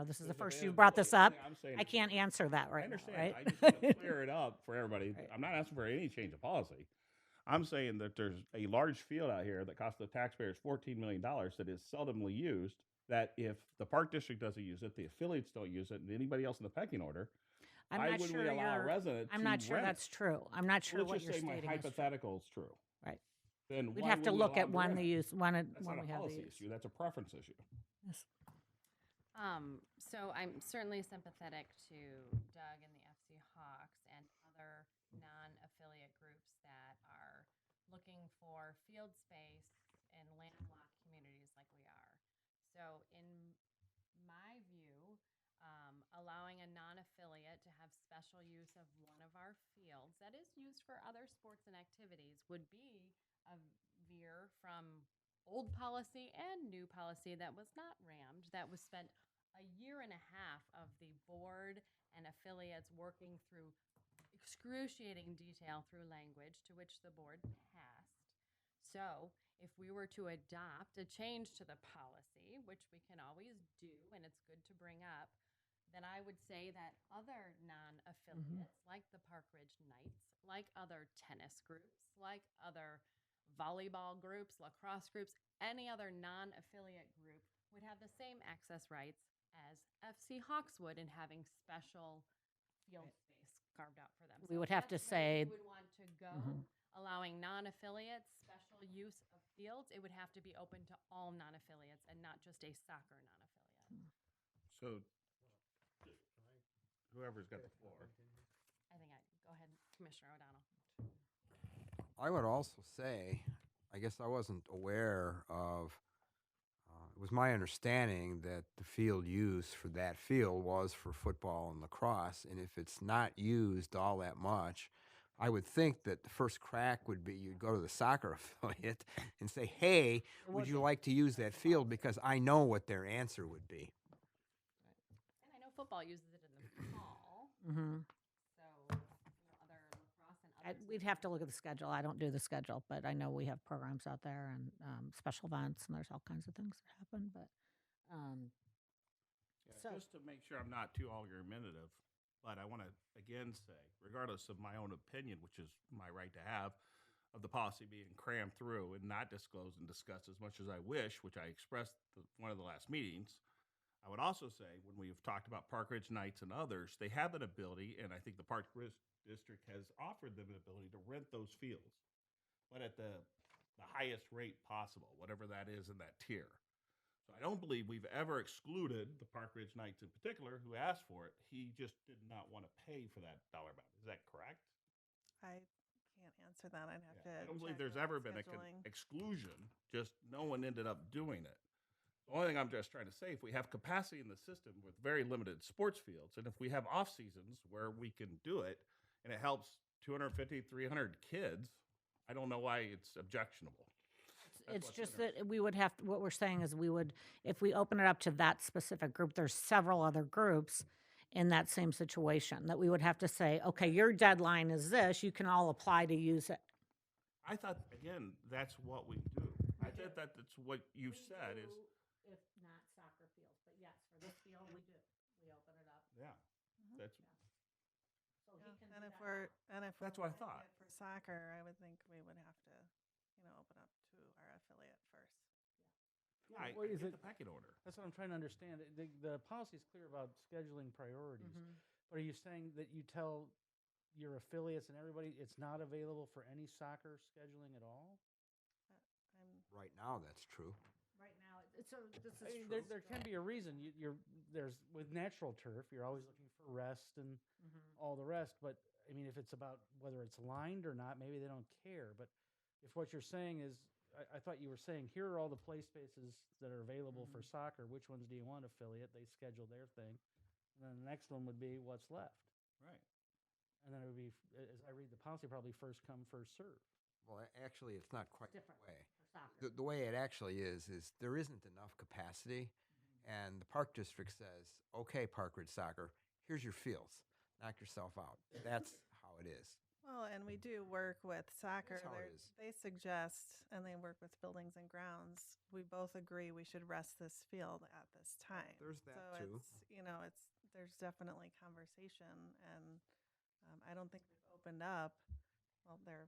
this is the first you brought this up. I can't answer that I right now, understand. right? I just want to clear it up for everybody. Right. I'm not asking for any change of policy. I'm saying that there's a large field out here that costs the taxpayers $14 million that is seldomly used, that if the park district doesn't use it, the affiliates don't use it, and anybody else in the pecking order, why would we allow a resident I'm to not sure rent it? that's true. I'm not sure Let's what just you're say my stating is true. hypothetical is true. Right. Then We'd why have to would we look allow at them to when rent the it? use, when That's we not a have the policy use. issue. That's a preference issue. Yes. So I'm certainly sympathetic to Doug and the FC Hawks and other non-affiliate groups that are looking for field space in landlocked communities like we are. So in my view, allowing a non-affiliate to have special use of one of our fields that is used for other sports and activities would be a veer from old policy and new policy that was not rammed, that was spent a year and a half of the board and affiliates working through excruciating detail through language to which the board passed. So if we were to adopt a change to the policy, which we can always do, and it's good to bring up, then I would say that other non-affiliates, like the Park Ridge Knights, like other tennis groups, like other volleyball groups, lacrosse groups, any other non-affiliate group would have the same access rights as FC Hawks would in having special field space carved out for them. We So would if have to that's where say- we would want to go, Mhm. allowing non-affiliates special use of fields, it would have to be open to all non-affiliates and not just a soccer non-affiliate. So, whoever's got the floor. I think go ahead, Commissioner O'Donnell. I would also say, I guess I wasn't aware of, it was my understanding that the field use for that field was for football and lacrosse. And if it's not used all that much, I would think that the first crack would be you'd go to the soccer affiliate and say, hey, would you like to use that field? Because I know what their answer would be. And I know football uses it in the fall, Mhm. so other lacrosse and other. We'd have to look at the schedule. I don't do the schedule, but I know we have programs out there and special events, and there's all kinds of things that happen. But so- Just to make sure I'm not too argumentative, but I want to again say, regardless of my own opinion, which is my right to have, of the policy being crammed through and not disclosed and discussed as much as I wish, which I expressed one of the last meetings, I would also say when we've talked about Park Ridge Knights and others, they have an ability, and I think the Park Ridge District has offered them an ability to rent those fields, but at the highest rate possible, whatever that is in that tier. So I don't believe we've ever excluded the Park Ridge Knights in particular, who asked for it. He just did not want to pay for that dollar amount. Is that correct? I can't answer that. I'd have to. I don't believe check there's with ever been scheduling. exclusion, just no one ended up doing it. The only thing I'm just trying to say, if we have capacity in the system with very limited sports fields, and if we have off seasons where we can do it, and it helps 250, 300 kids, I don't know why it's objectionable. That's It's what's just interesting. that we would have, what we're saying is we would, if we open it up to that specific group, there's several other groups in that same situation, that we would have to say, okay, your deadline is this, you can all apply to use it. I thought, again, that's what we do. I thought that's what you said is, this field, we do. We open it up. Yeah, Mhm. that's So he Yeah, can and do if that we're now. and if That's we're what I running thought. it for soccer, I would think we would have to, open up to our affiliate first. yeah. I What is get it? the pecking order. That's what I'm trying to understand. The policy is clear about scheduling priorities. Mhm. But are you saying that you tell your affiliates and everybody it's not available for any soccer scheduling at all? I'm Right now, that's true. Right now, so this is I mean, true. there can be a reason. There's with natural turf, you're always looking for rest and all the rest. But I mean, if it's about whether it's lined or not, maybe they don't care. But if what you're saying is, I thought you were saying here are all the play spaces that are available for soccer. Which ones do you want, affiliate? They schedule their thing, and then the next one would be what's left. Right. And then it would be, as I read the policy, probably first come, first serve. Well, actually, it's not quite Different that way. for soccer. The way it actually is there isn't enough capacity, and the park district says, okay, Park Ridge Soccer, here's your fields. Knock yourself out. That's how it is. Well, and we do work with soccer. how it They're- is. They suggest, and they work with buildings and grounds. We both agree we should rest this field at this time. There's that so too. there's definitely conversation, and I don't think we've opened up. Well, there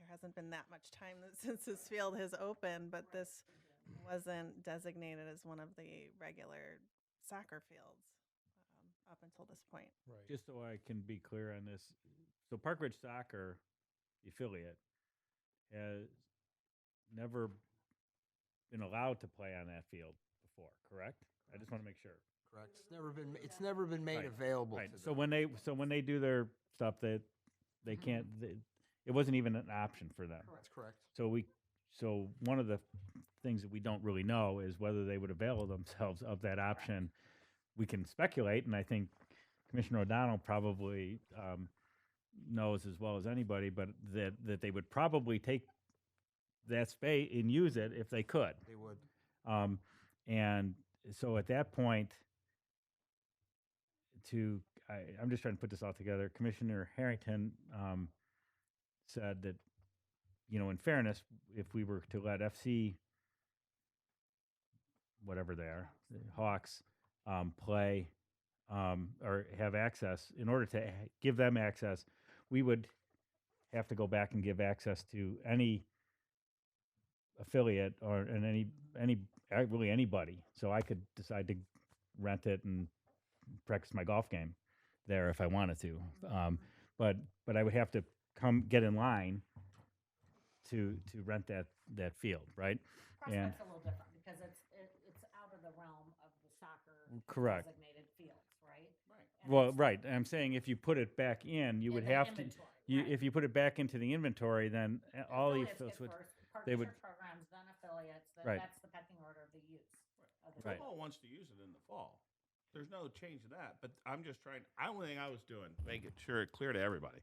hasn't been that much time since this field has opened, but this wasn't designated as one of the regular soccer fields up until this point. Right. Just so I can be clear on this, so Park Ridge Soccer, the affiliate, has never been allowed to play on that field before, correct? I just want to make sure. Correct. It's never been made Right. available Right. to So them. when they do their stuff, that they can't. It wasn't even an option for them. That's correct. So one of the things that we don't really know is whether they would avail themselves of that option. We can speculate, and I think Commissioner O'Donnell probably knows as well as anybody, but that they would probably take that space and use it if they could. They would. And so at that point, I'm just trying to put this all together. Commissioner Harrington said that, in fairness, if we were to let FC, whatever they are, the Hawks, play or have access, in order to give them access, we would have to go back and give access to any affiliate really anybody. So I could decide to rent it and practice my golf game there if I wanted to. But I would have to get in line to rent that field, right? Prospect's a little different because it's out of the realm of the soccer Correct. designated fields, right? Right. And Well, it's right. I'm saying if you put it back in, you in would the have inventory, to. right. If you put it back into the inventory, then all the affiliates affiliates get would. first, they would- partnership programs, then affiliates, then Right. that's the pecking order of the use. Of the Right. Football wants to use it in the fall. There's no change to that. But I'm just trying. The only thing I was doing, make it clear to everybody.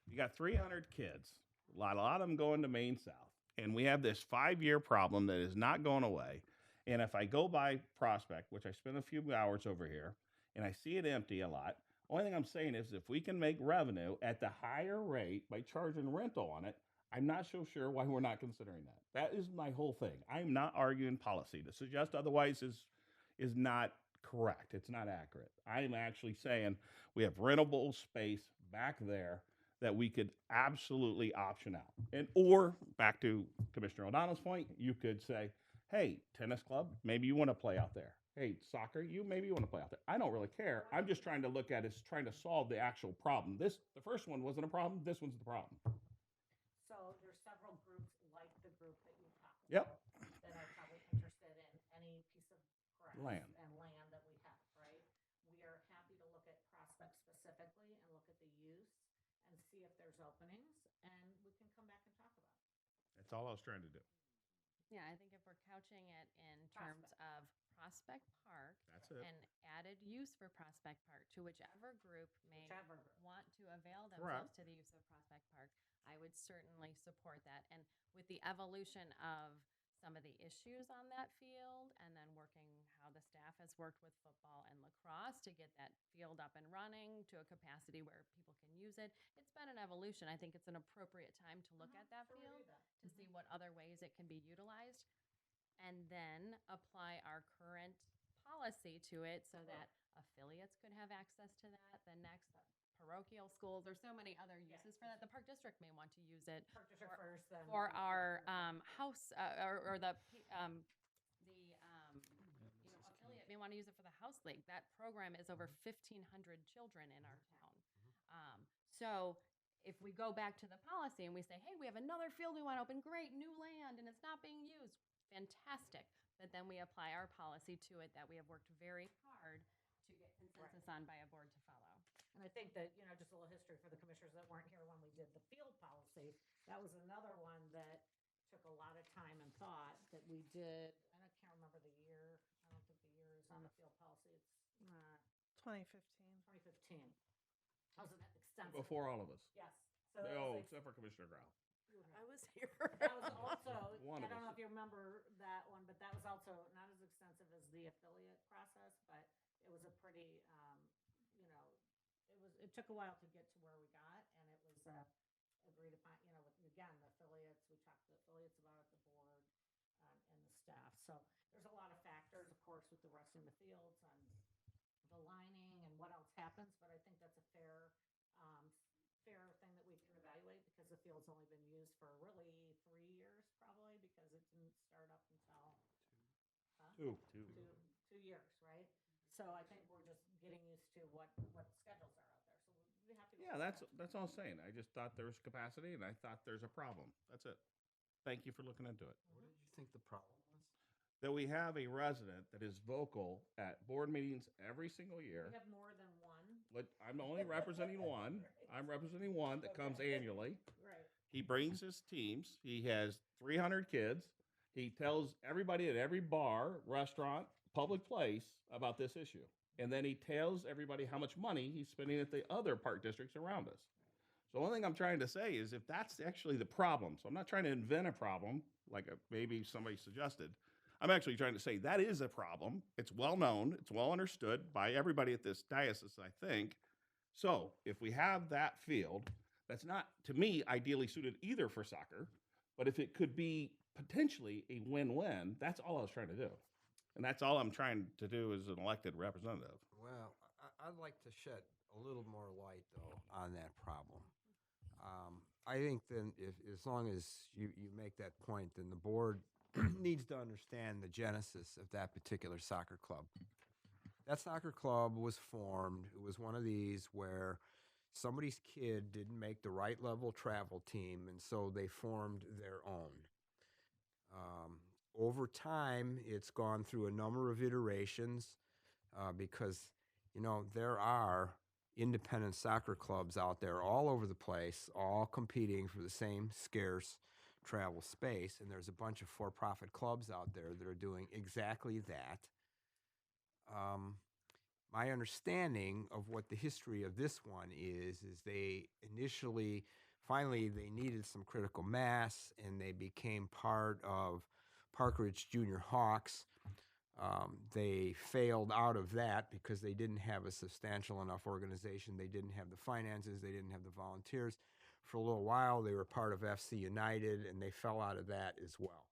You got 300 kids. A lot of them going to Maine South, and we have this 5-year problem that is not going away. And if I go by Prospect, which I spend a few hours over here, and I see it empty a lot, only thing I'm saying is if we can make revenue at the higher rate by charging rental on it, I'm not so sure why we're not considering that. That is my whole thing. I'm not arguing policy. To suggest otherwise is not correct. It's not accurate. I'm actually saying we have rentable space back there that we could absolutely option out. Or back to Commissioner O'Donnell's point, you could say, hey, tennis club, maybe you want to play out there. Hey, soccer, maybe you want to play out there. I don't really care. I'm just trying to look at is trying to solve the actual problem. The first one wasn't a problem. This one's the problem. So there's several groups like the group that you talked Yep. about that are probably interested in any piece of grass Land. and land that we have, right? We are happy to look at Prospect specifically and look at the use and see if there's openings, and we can come back and talk about it. That's all I was trying to do. Yeah, I think if we're couching it in terms of Prospect Park That's it. and added use for Prospect Park to whichever group may Whichever group. want to avail Correct. themselves to the use of Prospect Park, I would certainly support that. And with the evolution of some of the issues on that field and then working how the staff has worked with football and lacrosse to get that field up and running to a capacity where people can use it, it's been an evolution. I think it's an appropriate time to look at that field to see what other ways it can be utilized and then apply our current policy to it so that affiliates could have access to that. The next parochial schools, there's so many other uses for that. The park district may want to use it Park district first, then for the our other house or the affiliate may want to use it for the house league. That program is over 1,500 children in our town. So if we go back to the policy and we say, hey, we have another field we want to open, great, new land, and it's not being used, fantastic. But then we apply our policy to it that we have worked very hard to get consensus on by a board to follow. And I think that, just a little history for the commissioners that weren't here when we did the field policy, that was another one that took a lot of time and thought that we did. I can't remember the year. I don't think the year is on the field policy. It's not 2015. 2015. That was an extensive. Before all of us. Yes. So that was Except for Commissioner Grau. I was here. That was also, One I of don't know us. if you remember that one, but that was also not as extensive as the affiliate process, but it was a pretty, it took a while to get to where we got, and it was agreed upon, with, again, the affiliates, we talked to the affiliates about it, the board, and the staff. So there's a lot of factors, of course, with the resting the fields and the lining and what else happens, but I think that's a fair thing that we can evaluate because the field's only been used for really 3 years probably because it didn't start up until 2 years, right? So I think we're just getting used to what schedules are out there. So we have to go. Yeah, that's all I'm saying. I just thought there was capacity, and I thought there's a problem. That's it. Thank you for looking into it. What did you think the problem was? That we have a resident that is vocal at board meetings every single year. We have more than one. But I'm only representing one. I'm representing one that comes annually. Right. He brings his teams. He has 300 kids. He tells everybody at every bar, restaurant, public place about this issue. And then he tells everybody how much money he's spending at the other park districts around us. So the only thing I'm trying to say is if that's actually the problem, so I'm not trying to invent a problem like maybe somebody suggested. I'm actually trying to say that is a problem. It's well known. It's well understood by everybody at this diocese, I think. So if we have that field, that's not, to me, ideally suited either for soccer, but if it could be potentially a win-win, that's all I was trying to do. And that's all I'm trying to do as an elected representative. Well, I'd like to shed a little more light, though, on that problem. I think then as long as you make that point, then the board needs to understand the genesis of that particular soccer club. That soccer club was formed. It was one of these where somebody's kid didn't make the right level travel team, and so they formed their own. Over time, it's gone through a number of iterations because, there are independent soccer clubs out there all over the place, all competing for the same scarce travel space. And there's a bunch of for-profit clubs out there that are doing exactly that. My understanding of what the history of this one is they finally they needed some critical mass, and they became part of Park Ridge Junior Hawks. They failed out of that because they didn't have a substantial enough organization. They didn't have the finances. They didn't have the volunteers. For a little while, they were part of FC United, and they fell out of that as well.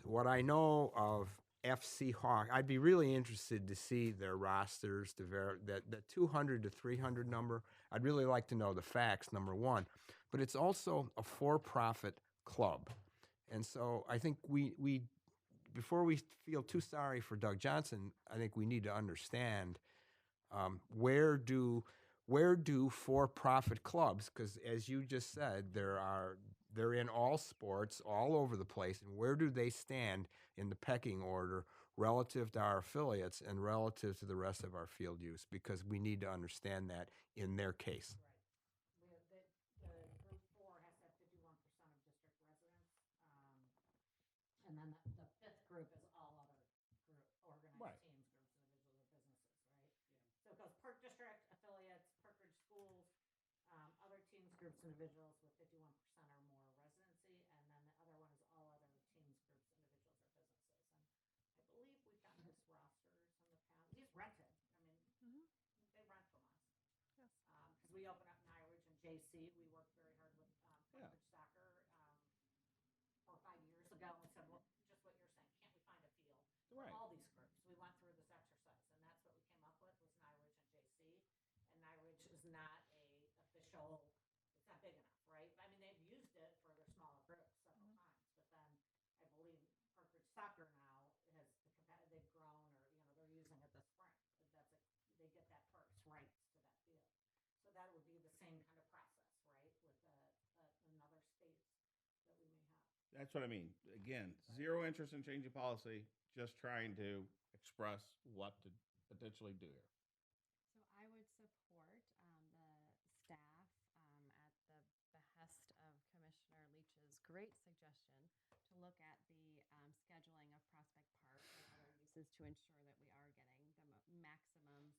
What I know of FC Hawk, I'd be really interested to see their rosters, that 200 to 300 number. I'd really like to know the facts, number one. But it's also a for-profit club. And so I think we before we feel too sorry for Doug Johnson, I think we need to understand where do for-profit clubs, because as you just said, they're in all sports all over the place, and where do they stand in the pecking order relative to our affiliates and relative to the rest of our field use? Because we need to understand that in their case. Right. The group 4 has to have 51% of district residents, and then the fifth group is all other organized Right. teams, groups, individuals, or businesses, right? Yeah. So it goes Park District, affiliates, Park Ridge Schools, other teams, groups, individuals with 51% or more residency, and then the other one is all other teams, groups, individuals, or businesses. And I believe we've gotten his rosters in the past. He's rented. I mean, they rent from us. Yes. Because we opened up Nye Ridge and JC. We worked very hard with Park Ridge Soccer 4 or 5 years ago and said, well, just what you're saying, can't we find a field for Right. all these groups? We went through commercial, it's not big enough, right? I mean, they've used it for their smaller groups several times, but then I believe Park Ridge Soccer now has they've grown, or they're using it this spring. They get that purse rights to that field, so that would be the same kind of process, right, with another space that we may have. That's what I mean. Again, zero interest in changing policy, just trying to express what to potentially do here. So I would support the staff at the behest of Commissioner Leach's great suggestion to look at the scheduling of Prospect Park and other uses to ensure that we are getting the maximum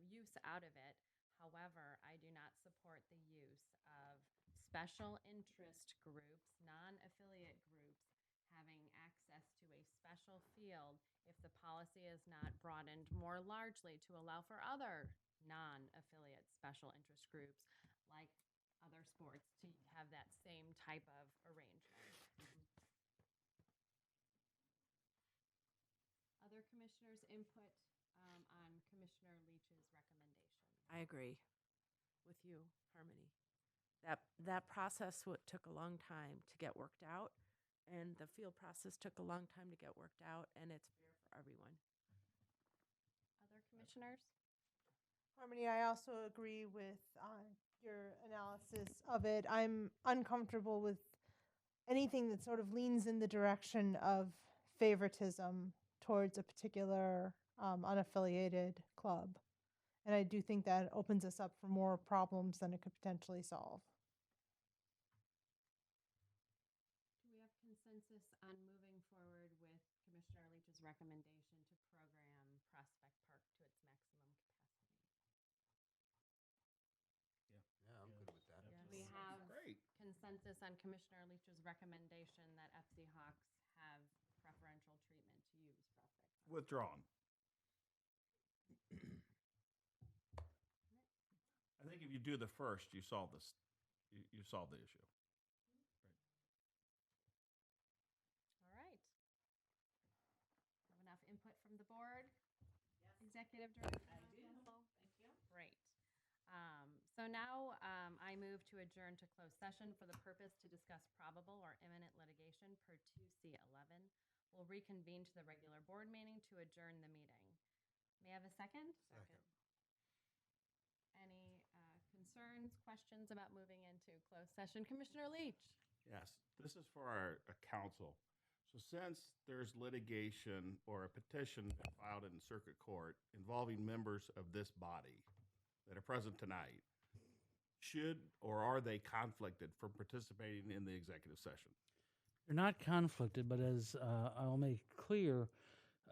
use out of it. However, I do not support the use of special interest groups, non-affiliate groups, having access to a special field if the policy is not broadened more largely to allow for other non-affiliate special interest groups like other sports to have that same type of arrangement. Other commissioners' input on Commissioner Leach's recommendation. I agree with you, Harmony. That process took a long time to get worked out, and the field process took a long time to get worked out, and it's fair for everyone. Other commissioners? Harmony, I also agree with your analysis of it. I'm uncomfortable with anything that sort of leans in the direction of favoritism towards a particular unaffiliated club. And I do think that opens us up for more problems than it could potentially solve. Do we have consensus on moving forward with Commissioner Leach's recommendation to program Prospect Park to its maximum capacity? Yeah, I'm good with that. Do we have Great. consensus on Commissioner Leach's recommendation that FC Hawks have preferential treatment to use Prospect Park? Withdrawn. I think if you do the first, you solve this. You solve the issue. All right. Have enough input from the board? Yes. Executive Director? I do. Thank you. Great. So now I move to adjourn to closed session for the purpose to discuss probable or imminent litigation per 2C11. We'll reconvene to the regular board meeting to adjourn the meeting. May I have a second? Second. Any concerns, questions about moving into closed session? Commissioner Leach? Yes, this is for our council. So since there's litigation or a petition filed in circuit court involving members of this body that are present tonight, should or are they conflicted from participating in the executive session? They're not conflicted, but as I'll make clear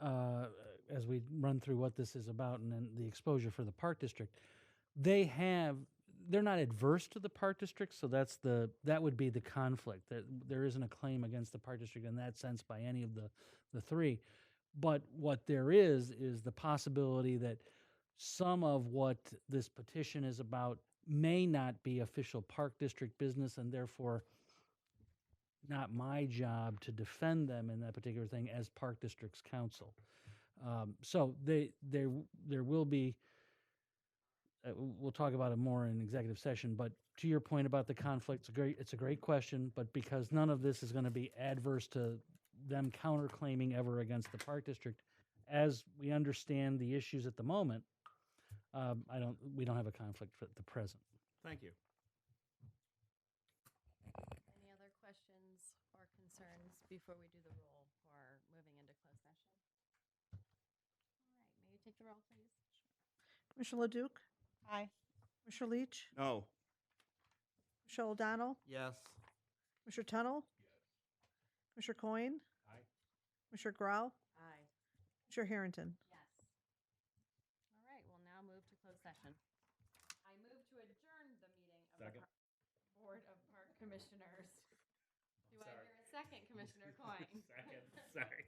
as we run through what this is about and then the exposure for the Park District, they're not adverse to the Park District, so that would be the conflict. There isn't a claim against the Park District in that sense by any of the three. But what there is the possibility that some of what this petition is about may not be official Park District business, and therefore not my job to defend them in that particular thing as Park District's counsel. So there will be, we'll talk about it more in executive session, but to your point about the conflict, it's a great question, but because none of this is going to be adverse to them counterclaiming ever against the Park District, as we understand the issues at the moment, we don't have a conflict at the present. Thank you. Any other questions or concerns before we do the roll for moving into closed session? All right, may you take the roll, please? Commissioner LeDuc? Aye. Commissioner Leach? No. Commissioner O'Donnell? Yes. Commissioner Tunnel? Yes. Commissioner Coyne? Aye. Commissioner Grau? Aye. Commissioner Harrington? Yes. All right, we'll now move to closed session. I move to adjourn the meeting of Second. the Board of Park Commissioners. Do I Sorry. hear a second, Commissioner Coyne? Second. Sorry.